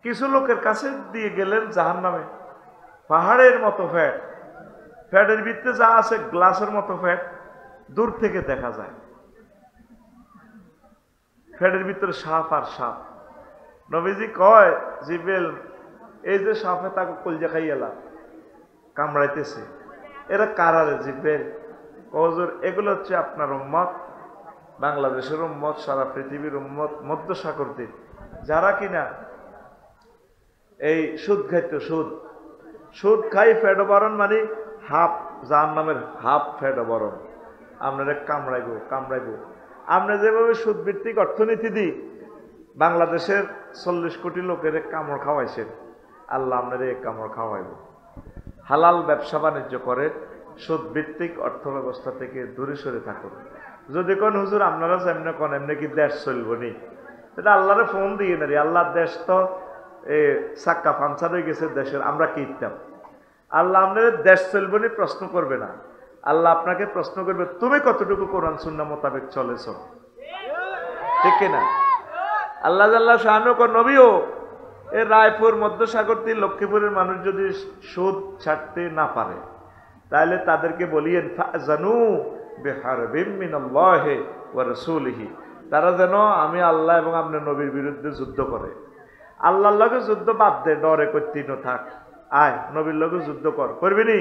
কিছু লোকের কাছে দিয়ে গেলেন জাহান্নামে, পাহাড়ের মতো ফ্যাট, ফ্যাটের ভিতরে যা আছে গ্লাসের মতো ফ্যাট, দূর থেকে দেখা যায়। ফ্যাটের ভিতরে সাপ আর সাপ। নবীজি কয়, জিবরিল এই যে সাপে তাকে কলজা খাইয়ালা কামড়াইতেছে, এরা কারারে জিবরিল? হুজুর এগুলো হচ্ছে আপনার উম্মত, বাংলাদেশের উম্মত, সারা পৃথিবীর উম্মত, মধ্য সাগর দ্বীপ, যারা কিনা এই সুদ খাইতো, সুদ খাই ফেডোবরণ, মানে হাফ জাহান্নামের হাফ ফেডোবরণ, আপনারা কামড়াইব। আমরা যেভাবে সুদ ভিত্তিক অর্থনীতি দিই, বাংলাদেশের 40 কোটি লোকের কামড় খাওয়াইছেন, আল্লাহ আপনারা এক কামড় খাওয়াইব। হালাল ব্যবসা বাণিজ্য করে সুদ ভিত্তিক অর্থ ব্যবস্থা থেকে দূরে সরে থাকুন। যদি কোন হুজুর আপনারা যেমনি কোন এমনি কি দেশ চলব নি, সেটা আল্লাহরে ফোন দিয়ে নারি, আল্লাহ দেশ তো সাক্কা পাঞ্চার হয়ে গেছে দেশের, আমরা কি ইত্যাম? আল্লাহ আপনাদের দেশ চলব নি প্রশ্ন করবে না, আল্লাহ আপনাকে প্রশ্ন করবে তুমি কতটুকু কোরআন সুন্নাহ মোতাবেক চলেছ। ঠিক কিনা? আল্লাহ জাল্লাহ শাহানু কর নবীও এই রায়পুর মধ্যসাগর থেকে লক্ষ্মীপুরের মানুষ যদি সুদ ছাড়তে না পারে তাহলে তাদেরকে বলিয়েন ফাজানু বিহারবিম মিনাল্লাহি ওয়া রাসূলিহি, তারা যেন আমি আল্লাহ এবং আপনার নবীর বিরুদ্ধে যুদ্ধ করে। আল্লাহর লগে যুদ্ধ বাদ দে, ডরে করতিন থাক, আয় নবীর লগে যুদ্ধ কর, করবি নি?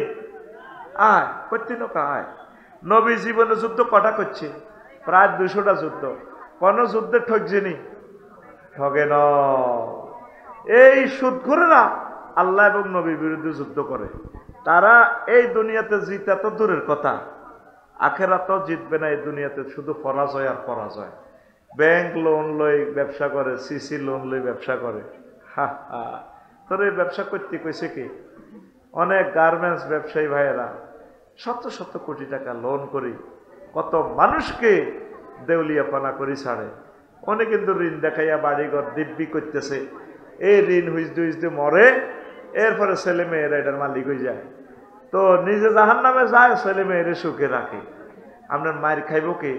আয় করতিন আয়। নবী জীবনে যুদ্ধ কটা করছে? প্রায় 200টা যুদ্ধ। কোন যুদ্ধে ঠকছেনি? ঠগে ন। এই সুদখোরেরা আল্লাহ এবং নবীর বিরুদ্ধে যুদ্ধ করে। তারা এই দুনিয়াতে জিতা তো দূরের কথা, আখেরাতেও জিতবে না। এই দুনিয়াতে শুধু পরাজয় আর পরাজয়। ব্যাংক লোন লই ব্যবসা করে, সিসি লোন লই ব্যবসা করে। হা হা, তোর এই ব্যবসা করতে কইছে কি? অনেক গার্মেন্টস ব্যবসায়ী ভাইয়েরা শত শত কোটি টাকা লোন করি কত মানুষকে দেউলিয়াপানা করি ছাড়ে। অনেক কিন্তু ঋণ দেখাইয়া বাড়িঘর দিব্যি করতেছে। এই ঋণ হুইজতে হুইজতে মরে, এরপরে ছেলে মেয়েরা এটার মালিক হয়ে যায়। তো নিজে জাহান নামে যায়, ছেলে মেয়েরে সুখে রাখে। আপনার মায়ের খাইব কি?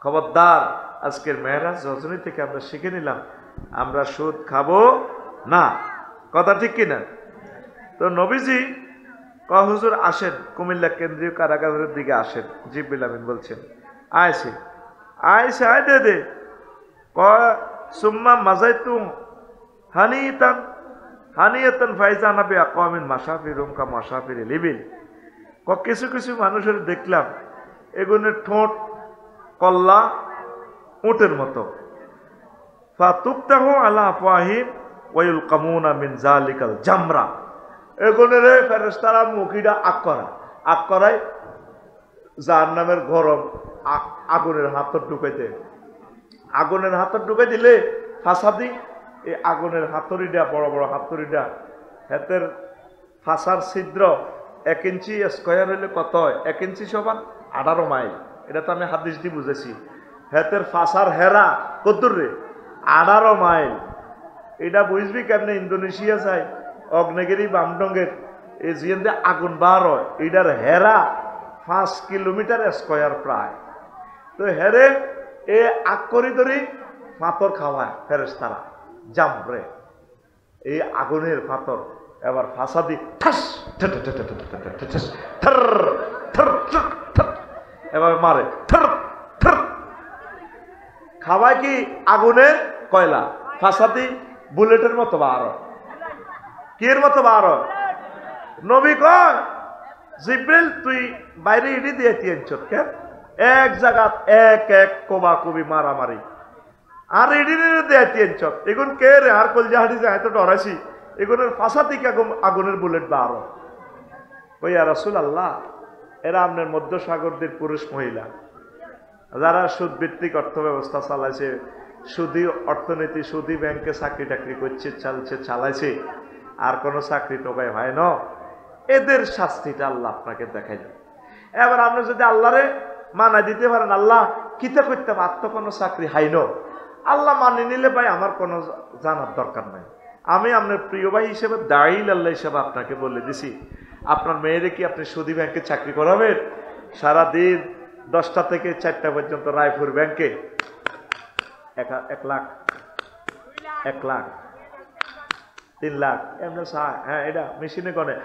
খবরদার, আজকের মেয়েরাজ রজনী থেকে আমরা শিখে নিলাম আমরা সুদ খাবো না। কথা ঠিক কিনা? তো নবীজি হুজুর আসেন, কুমিল্লা কেন্দ্রীয় কারাগারের দিকে আসেন। জিবরিল আমিন বলছেন আয়সে আয়সে আয় দে দে সুম্মা মাজাইতু হানিতান হানিয়াতান ফাইজানা বি আকওয়ামিন মাশাফিরুম কা মাশাফির লিবিল। কিছু কিছু মানুষের দেখলাম এগুনের ঠোঁট কল্লা উটের মতো। ফাতুফতাহু আলা আফওয়াহিম ওয়া ইলকামুনা মিন যালিকাল জামরা। এগুনের ফেরেশতারা মুখিটা আগ করায় জাহান্নামের গরম আগুনের হাতত ঢুকাইতে। আগুনের হাতত ঢুকাই দিলে ফাসাদি এই আগুনের হাতুড়িটা, বড় বড় হাতুড়িটা, হাতের ফাঁসার ছিদ্র 1 ইঞ্চি স্কোয়ার হইলে কত হয়? 1 ইঞ্চি সমান 18 মাইল। এটা তো আমি হাদিস দিয়ে বুঝেছি। হাতের ফাঁসার হেরা কদ্দুর রে? 18 মাইল। এটা বুঝবি কেমনে? ইন্দোনেশিয়া যায় অগ্নেগিরি বামডঙ্গের এই জিয়ান আগুন বার হয়, এটার হেরা 5 কিলোমিটার স্কোয়ার প্রায়। তো হেরে এ আগ করি ধরি পাথর খাওয়ায় ফেরেশতারা জামরে, এই আগুনের পাথর। এবার ফাঁসা দি ঠাস এবার মারে, খাওয়ায় কি? আগুনের কয়লা। ফাঁসাদি বুলেটের মতো বার, কির মতো বার। নবী কয় জিব্রিল তুই বাইরে ইডি দিয়ে তিনচত কেন? এক জায়গা এক এক কোবা কবি মারামারি, আর ইডি দিয়ে তিনচত। এগুন কে রে? আর কলজা হাঁটি যায় তো ডরাইছি। এগুনের ফাঁসা থেকে আগুনের বুলেট বার। ওই রাসূল আল্লাহ, এরা আপনার মধ্যসাগরদের পুরুষ মহিলা যারা সুদ ভিত্তিক অর্থ ব্যবস্থা চালাইছে, সুদী অর্থনীতি, সুদী ব্যাংকে চাকরি টাকরি করছে, চালাইছে, আর কোনো চাকরি টোকায় হয় না। এদের শাস্তিটা আল্লাহ আপনাকে দেখাই দেয়। এবার আপনি যদি আল্লাহরে মানা দিতে পারেন, আল্লাহ কিতা করতে আত্ম কোনো চাকরি হাইন, আল্লাহ মানি নিলে ভাই আমার কোনো জানার দরকার নাই। আমি আপনার প্রিয় ভাই হিসেবে, দায়ীল আল্লাহ হিসেবে আপনাকে বলে দিছি, আপনার মেয়েরে কি আপনি সুদী ব্যাংকে চাকরি করাবেন? সারাদিন 10টা থেকে 4টা পর্যন্ত রায়পুর ব্যাংকে 1 লাখ 1 লাখ 3 লাখ এমনি চায়। হ্যাঁ, এটা মেশিনে গনে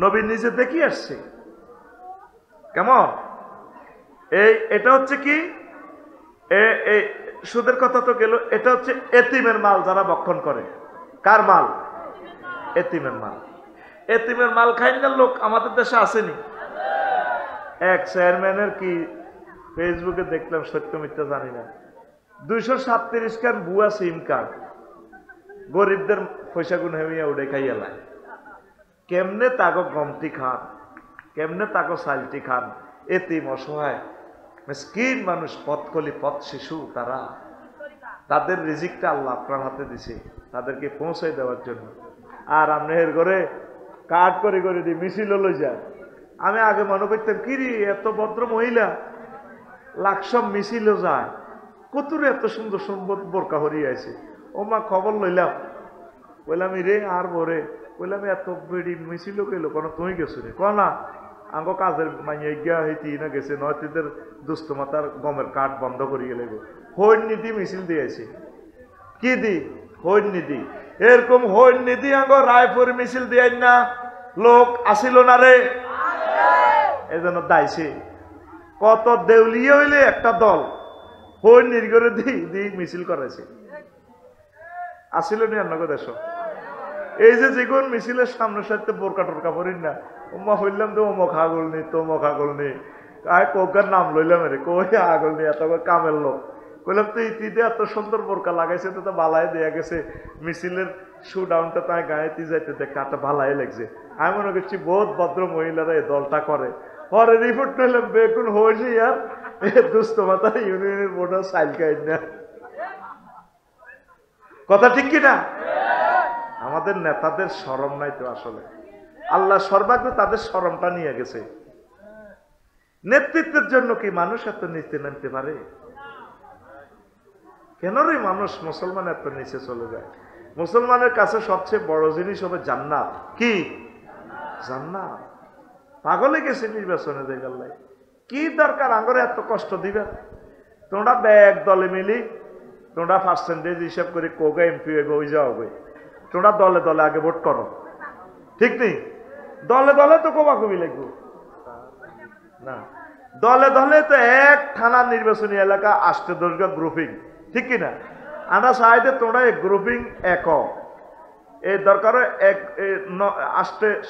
নবী নিজে দেখি আসছে কেমন। এটা হচ্ছে কি? এই সুদের কথা তো গেল। এটা হচ্ছে এতিমের মাল যারা বক্ষণ করে। কার মাল? এতিমের মাল। এতিমের মাল খাইনার লোক আমাদের দেশে আসেনি। এক চেয়ারম্যানের কি ফেসবুকে দেখলাম, সত্য মিথ্যা জানি না, 237 খান বুয়া সিম কার্ড গরিবদের পয়সা গুণ হেমিয়া উড়ে খাইয়া লাই। কেমনে তাগো গমতি খান, কেমনে তাগো সালটি খান। এতিম, অসহায়, মিসকিন মানুষ, পথকলি, পথ শিশু, তারা তাদের রিজিকটা আল্লাহ আপনার হাতে দিছে তাদেরকে পৌঁছে দেওয়ার জন্য। আর আপনার ঘরে কাঠ করে করে দিয়ে মিছিল লই যায়। আমি আগে মনে করতাম কিরি এত ভদ্র মহিলা লাকসব মিছিলও যায়, কতুরে এত সুন্দর সুন্দর বোরকা হরিয়ে আছে। ও মা খবর লইলাম, বললাম রে আর বরে, বললাম এত বেড়ি মিছিল গেল কোনো, তুমি গেছো রে? না আঙ্গ কাজের মাইয়ে গিয়া হইতি না গেছে নয়তিদের দুস্থ মাতার গমের কাঠ বন্ধ করিয়ে লেগে হৈন নীতি মিছিল দিয়েছে কি দি হৈন নীতি এরকম হৈন নীতি আঙ্গ রায়পুর মিছিল দিয়ে না লোক আসিল না রে এই জন্য দাইছে কত দেউলিয়ে হইলে একটা দল হৈন নির্গরে দি মিছিল করেছে আসিল নি অন্য দেশ এই যে যেগুন মিছিলের সামনের সাথে বোরকা টোরকা পড়িন না ওমা হইলাম তো অমুক আগল নি তমুক আগল নি কায় কোকার নাম লইলাম রে কই আগল নি এত কামের লোক কইলাম তো ইতিতে এত সুন্দর বোরকা লাগাইছে তো বালাই দেয়া গেছে মিছিলের শু ডাউনটা তাই গায়ে তি যাইতে দেখ কাটা ভালাই লাগছে আমি মনে করছি বহুত ভদ্র মহিলারা এই দলটা করে পরে রিপোর্ট নিলাম বেগুন হয়েছে ইয়ার এ দুস্থ মাতা ইউনিয়নের বোর্ডার সাইল গাইড না কথা ঠিক কিনা আমাদের নেতাদের শরম নাই তো আসলে আল্লাহ সর্বাগ্য তাদের শরমটা নিয়ে গেছে নেতৃত্বের জন্য কি মানুষ এত নিচে নামতে পারে কেন রে মানুষ মুসলমান এত নিচে চলে যায় মুসলমানের কাছে সবচেয়ে বড় জিনিস হবে জান্নাত কি জান্নাত পাগলে গেছে নির্বাচনে দেখাল্লাই কি দরকার আঙ্গরে এত কষ্ট দিবে তোমরা ব্যাগ দলে মিলি তোমরা পার্সেন্টেজ হিসাব করে কোগা এমপি হইবে ওই যাও তোমরা দলে দলে আগে ভোট করো ঠিক নেই দলে দলে তো কোবাকুবি লাগবে না দলে দলে তো এক থানা নির্বাচনী এলাকা 8-10টা গ্রুপিং ঠিক কিনা আমরা চাইতে তোমরা এক গ্রুপিং এক এই দরকার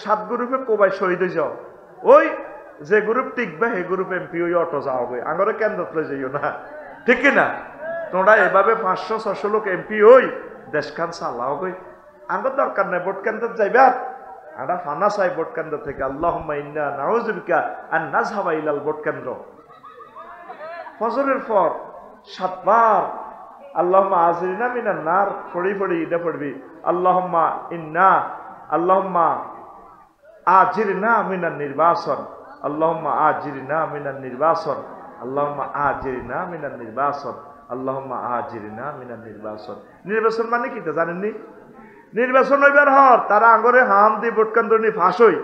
7 গ্রুপে কোবাই শহীদ হয়ে যাও ওই যে গ্রুপ টিকবে সেই গ্রুপ এমপি ওই অটো যাও আঙরে কেন্দ্রত যাইও না ঠিক কিনা তোমরা এভাবে 500-600 লোক এমপি ওই দেশখান চালাও গই আমার দরকার নাই ভোট কেন্দ্র যাইবে আমরা ফানা চাই ভোট কেন্দ্র থেকে আল্লাহুম্মা ইন্না নাউযু বিকা আন নাযহাবা ইলাল ভোট কেন্দ্র ফজরের পর 7 বার আল্লাহুম্মা আজিরনা মিনান নার পড়ি এটা পড়বি আল্লাহুম্মা আজিরনা মিনান নির্বাসন আল্লাহুম্মা আজিরনা মিনান নির্বাসন আল্লাহুম্মা আজিরনা মিনান নির্বাসন আল্লাহুম্মা আজিরনা মিনান নির্বাসন নির্বাচন মানে কি তা জানেননি নির্বাচন হইবার হর তারা আঙ্গরে হাম দি ভোট কেন্দ্র নি ফাঁস হই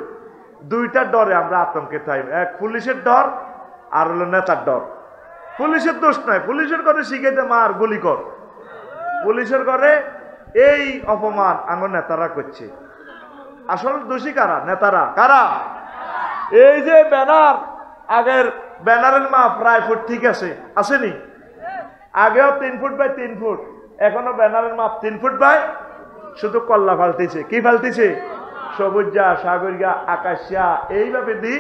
দুইটা ডরে আমরা আতঙ্কে থাই এক পুলিশের ডর আর হলো নেতার ডর পুলিশের দোষ নাই পুলিশের করে শিখাইতে মার গুলি কর পুলিশের করে এই অপমান আঙ্গ নেতারা করছে আসল দোষী কারা নেতারা কারা এই যে ব্যানার আগের ব্যানারের মাপ প্রায় ফুট ঠিক আছে আসেনি আগেও 3 ফুট বাই 3 ফুট এখনো ব্যানারের মাপ 3 ফুট বাই শুধু কল্লা ফালতেছে কি ফালতেছে সবুজা সাগরিয়া আকাশিয়া এইভাবে দি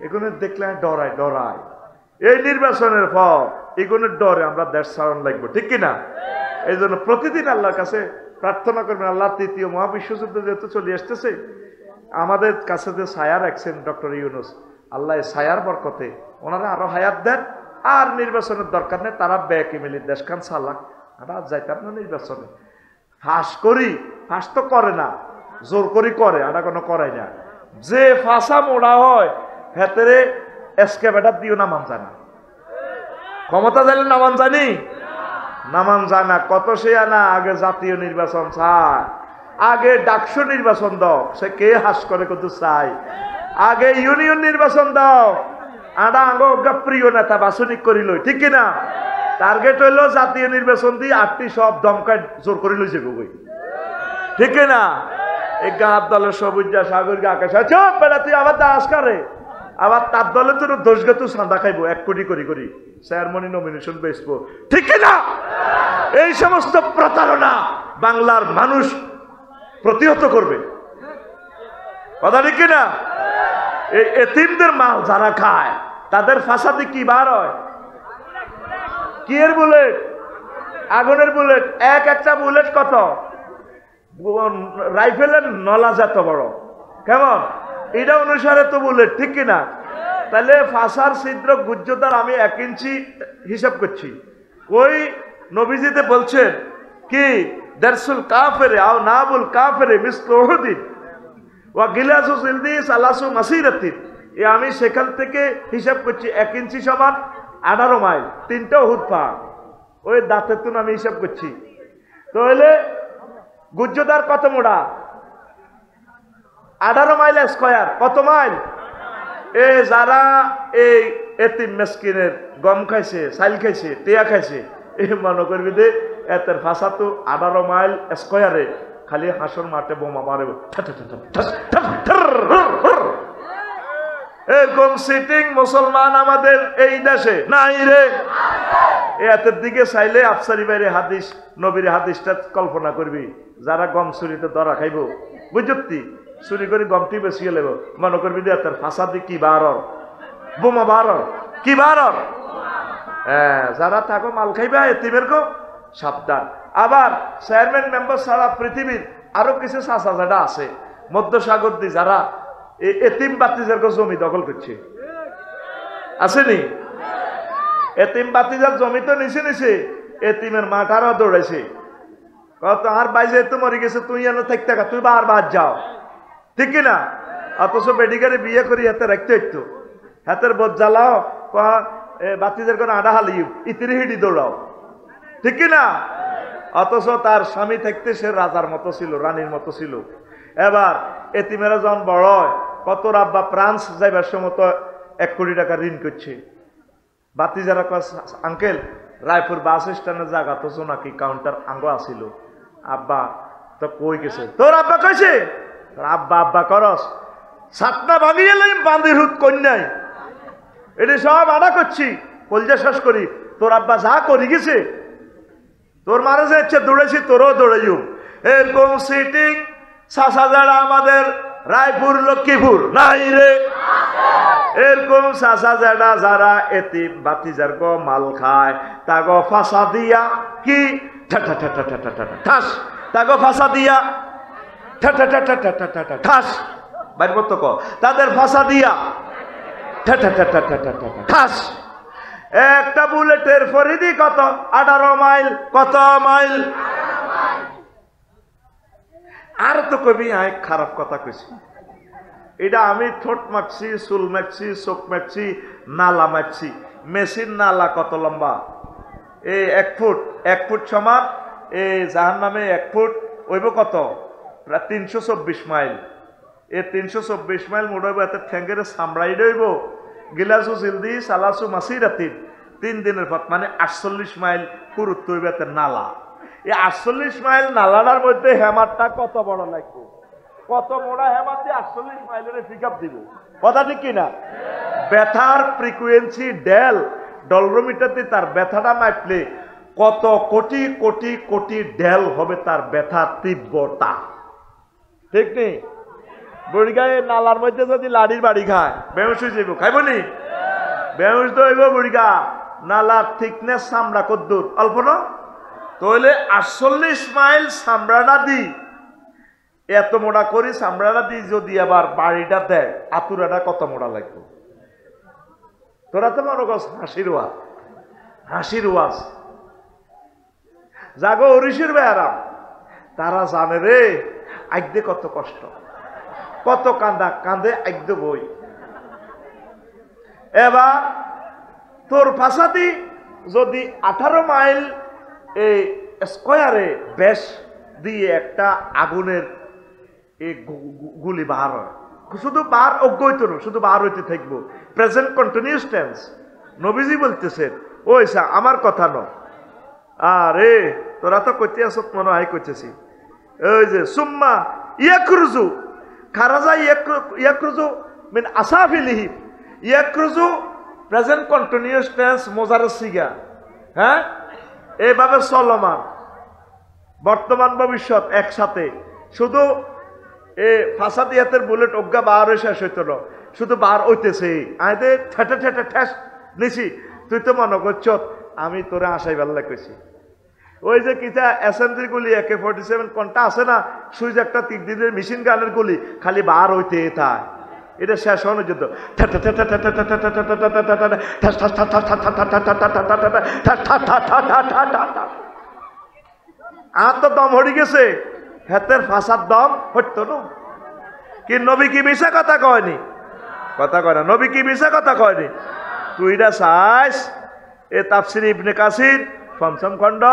এগুলো দেখলে ডরায় এই নির্বাচনের পর এগুলোর ডরে আমরা দেশ ছাড়ন লাগবো ঠিক কিনা এই জন্য প্রতিদিন আল্লাহর কাছে প্রার্থনা করবেন আল্লাহ 3য় মহাবিশ্বযুদ্ধ যেহেতু চলে আসতেছে আমাদের কাছে যে ছায়া রাখছেন ডক্টর ইউনূস আল্লাহ ছায়ার বরকতে ওনারা আরো হায়াত দেন আর নির্বাচনের দরকার নেই তারা ব্যাকে মিলি দেশখান চালাক আমরা যাইতাম না নির্বাচনে ফাঁস তো করে না জোর করি করে আমরা কোনো করাই না যে ফাঁসা মোড়া হয় হেতেরে এসকেভেটার দিও নামান জানা ক্ষমতা দিলে নামান জানি নামান জানা কত সে আনা আগে জাতীয় নির্বাচন চায় আগে ডাকসু নির্বাচন দাও সে কে হাস করে কত চাই আগে ইউনিয়ন নির্বাচন দাও আডা আঙ্গ প্রিয় নেতা বাছনি করিল ঠিক কিনা টার্গেট হইল জাতীয় নির্বাচন দিয়ে 8টি সব দমকায় জোর করে লইছে গই ঠিক না এই গাঁত দলের সবুজা সাগরিকা আকাশ চুপ বেড়া তুই আবার দাস করে আবার তার দলে তোর দোষগত চাঁদা খাইবো 1 কোটি করি চেয়ারম্যান নমিনেশন বেচবো ঠিক না এই সমস্ত প্রতারণা বাংলার মানুষ প্রতিহত করবে কথা ঠিক কিনা এই এতিমদের মাল যারা খায় তাদের ফাঁসাতে কি বার হয় কি এর বুলেট আগুনের বুলেট একটা বুলেট কত রাইফেলের নলা যত বড় কেমন এটা অনুসারে তো বুলেট ঠিক কিনা তাহলে ফাঁসার ছিদ্র গুজ্জতার আমি 1 ইঞ্চি হিসাব করছি ওই নবীজিতে বলছেন কি দারসুল কাফেরে আও নাবুল কাফেরে মিসলু উহুদিন ওয়া গিলাসু জিলদি সালাসু মাসিরাতিন এই আমি সেখান থেকে হিসাব করছি 1 ইঞ্চি সমান 18 মাইল 3টা উহুদ পাহাড় ওই দাঁতের তুন আমি হিসাব করছি তাহলে গুজ্জদার কত মোড়া 18 মাইল স্কয়ার কত মাইল এ যারা এই এতিম মেসকিনের গম খাইছে, চাইল খাইছে, টেয়া খাইছে, এই মনে করবি যে এতের ভাষা তো 18 মাইল স্কয়ারে খালি হাসর মাঠে বোমা মারে। এরকম সিটিং মুসলমান আমাদের এই দেশে নাই রে। এতের দিকে চাইলে আফসারি বাইরে হাদিস, নবীর হাদিসটা কল্পনা করবি, যারা গম চুরিতে ধরা খাইব, বুঝতি চুরি করে গমটি বেশি লেব, মনে করবি যে এতের ভাষা দি কি বার বোমা বার কি বার। হ্যাঁ, যারা থাকো মাল খাইবা এতিমের গো সাবধান। আবার চেয়ারম্যান মেম্বার ছাড়া পৃথিবীর আরো কিছু চাচা যারা আছে মধ্যসাগর দি, যারা এতিম বাতিজার জমি দখল করছে, আসেনি? এতিম বাতিজার জমি তো নিছে, এতিমের মাঠারও দৌড়াইছে, কত আর বাইজে তো মরে গেছে, তুই এনে থাকতে তুই বার যাও, ঠিক কিনা? অথচ বেডিকারে বিয়ে করি হাতে রাখতে হইতো, হাতের বোধ জ্বালাও, বাতিজার কোনো আডা হালিও ইতিরি হিডি দৌড়াও, ঠিক কিনা? অথচ তার স্বামী থাকতে সে রাজার মতো ছিল, রানীর মতো ছিল। এবার এতিমেরা যখন বড় হয়, কত রাব্বা ফ্রান্স যাইবার সময় তো 1 কোটি টাকা ঋণ করছে। বাতিজারা কয়, আঙ্কেল রায়পুর বাস স্ট্যান্ডে জায়গা তো নাকি কাউন্টার আঙ্গ আসিল। আব্বা তো কই গেছে, তোর আব্বা কইছে? আব্বা আব্বা করস, সাতটা ভাঙিয়ে লাইম বান্দির হুত কন্যাই, এটি সব আডা করছি, কলজা শেষ করি। তোর আব্বা যা করি গেছে, তোর মারা যে ইচ্ছে দৌড়েছি, তোরও দৌড়াইও। এরকম সিটিং চাচা যারা আমাদের রায়পুর লক্ষ্মীপুর নাই রে। এরকম চাচা যারা যারা এতিম বাতিজার গো মাল খায়, তাগো ফাঁসা দিয়া কি ঠাস, তাগো ফাঁসা দিয়া ঠাস, বাইর মতো ক, তাদের ফাঁসা দিয়া ঠাস। একটা বুলেটের ফরিদি কত? 18 মাইল। কত মাইল? আর তো কবি আয় খারাপ কথা কইছি, এটা আমি ঠোঁট মারছি, চুল মারছি, চোখ মারছি, নালা মারছি। মেশিন নালা কত লম্বা? এই 1 ফুট, 1 ফুট সমান এই জাহান নামে 1 ফুট ওইব কত? প্রায় 324 মাইল। এই 324 মাইল মোড়াইব, এত ঠ্যাঙ্গের সামড়াই রইব, গিলাসু জিলদি সালাসু মাসি রাতির 3 দিনের পথ, মানে 48 মাইল পুরুত্ব হইব এত নালা। এই 48 মাইল নালাটার মধ্যে হেমারটা কত বড় লাগবে, কত মোড়া হেমার দিয়ে 48 মাইলের পিক আপ দিব, কথা ঠিক কিনা? ব্যথার ফ্রিকুয়েন্সি ডলরোমিটার দিয়ে তার ব্যথাটা মাপলে কত কোটি কোটি কোটি ডেল হবে তার ব্যথার তীব্রতা, ঠিক নেই? বুড়িগায়ে নালার মধ্যে যদি লাড়ির বাড়ি খায়, বেহুশ হয়ে যাইব, খাইব নি? বেহুশ তো হইব বুড়িগা। নালার থিকনেস চামড়া কদ্দুর? অল্প না? তাহলে 48 মাইল চামড়াটা দি, এত মোড়া করি চামড়াটা দি যদি আবার বাড়িটা দেয়, আতুরাটা কত মোড়া লাগবে? তোরা তো মনে করছ হাসির ওয়াজ, হাসির ওয়াজ। জাগো হরিষের বেয়ারাম, তারা জানে রে আইদে কত কষ্ট, কত কান্দা কান্দে আইদ বই। এবার তোর ফাঁসাদি যদি 18 মাইল এই স্কয়ারে বেশ দিয়ে একটা আগুনের এই গুলি বাহার হয়, শুধু বার অজ্ঞ না, শুধু বার হইতে থাকবো, প্রেজেন্ট কন্টিনিউয়াস টেন্স। নবীজি বলতেছেন, ওইসা আমার কথা ন, আরে তোরা তো কইতে আস, মনে হয় কইতেছি, ওই যে সুম্মা ইয়াকরুজু খারাজা ইয়াকরুজু মিন আসাফিলিহি, ইয়াকরুজু প্রেজেন্ট কন্টিনিউয়াস টেন্স মোজার সিগা, হ্যাঁ, এইভাবে চলমান বর্তমান ভবিষ্যৎ একসাথে। শুধু এ ফাঁসাদিয়াতের বুলেট অজ্ঞা বার হয়ে শেষ হইত না, শুধু বার হইতেছে, আইতে ঠেটে ঠেটে ঠেস নিছি। তুই তো মনে করছ আমি তোরে আশাই বেল্লা কইছি, ওই যে কিতা এসএমজির গুলি AK-47 কোনটা আছে না, সুইচ একটা 3 দিনের মেশিন গানের গুলি খালি বার হইতে থাকে, এটা শেষ হওয়ার যুদ্ধ। আর তো দম হয়ে গেছে, হেতের ফাঁসার দম হইতো না কি? নবী কি মিশা কথা কয়নি? কথা কয় না, নবী কি মিশা কথা কয়নি? তুই এটা চাইস এ তাফসির ইবনে কাসির ৫ম খণ্ড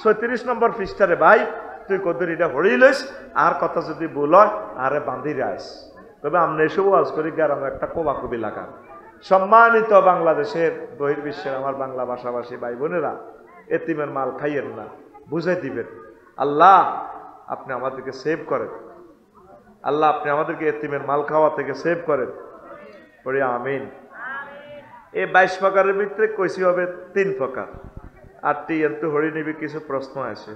৩৬ নম্বর পৃষ্ঠারে ভাই, তুই কদ্দুর এটা হরি লইস, আর কথা যদি ভুল হয় আরে বান্ধিরে আইস, তবে আমরা এসব ওয়াজ করি গ্রামে একটা কোবাকুবি লাগান। সম্মানিত বাংলাদেশের বহির্বিশ্বের আমার বাংলা ভাষাভাষী ভাই বোনেরা, এতিমের মাল খাইয়েন না, বুঝাই দিবেন। আল্লাহ আপনি আমাদেরকে সেভ করেন, আল্লাহ আপনি আমাদেরকে এতিমের মাল খাওয়া থেকে সেভ করেন, পড়ি আমিন। এই 22 প্রকারের ভিতরে কইসি হবে 3 প্রকার, 8টি এন্তু হরি নিবি কিছু প্রশ্ন আছে।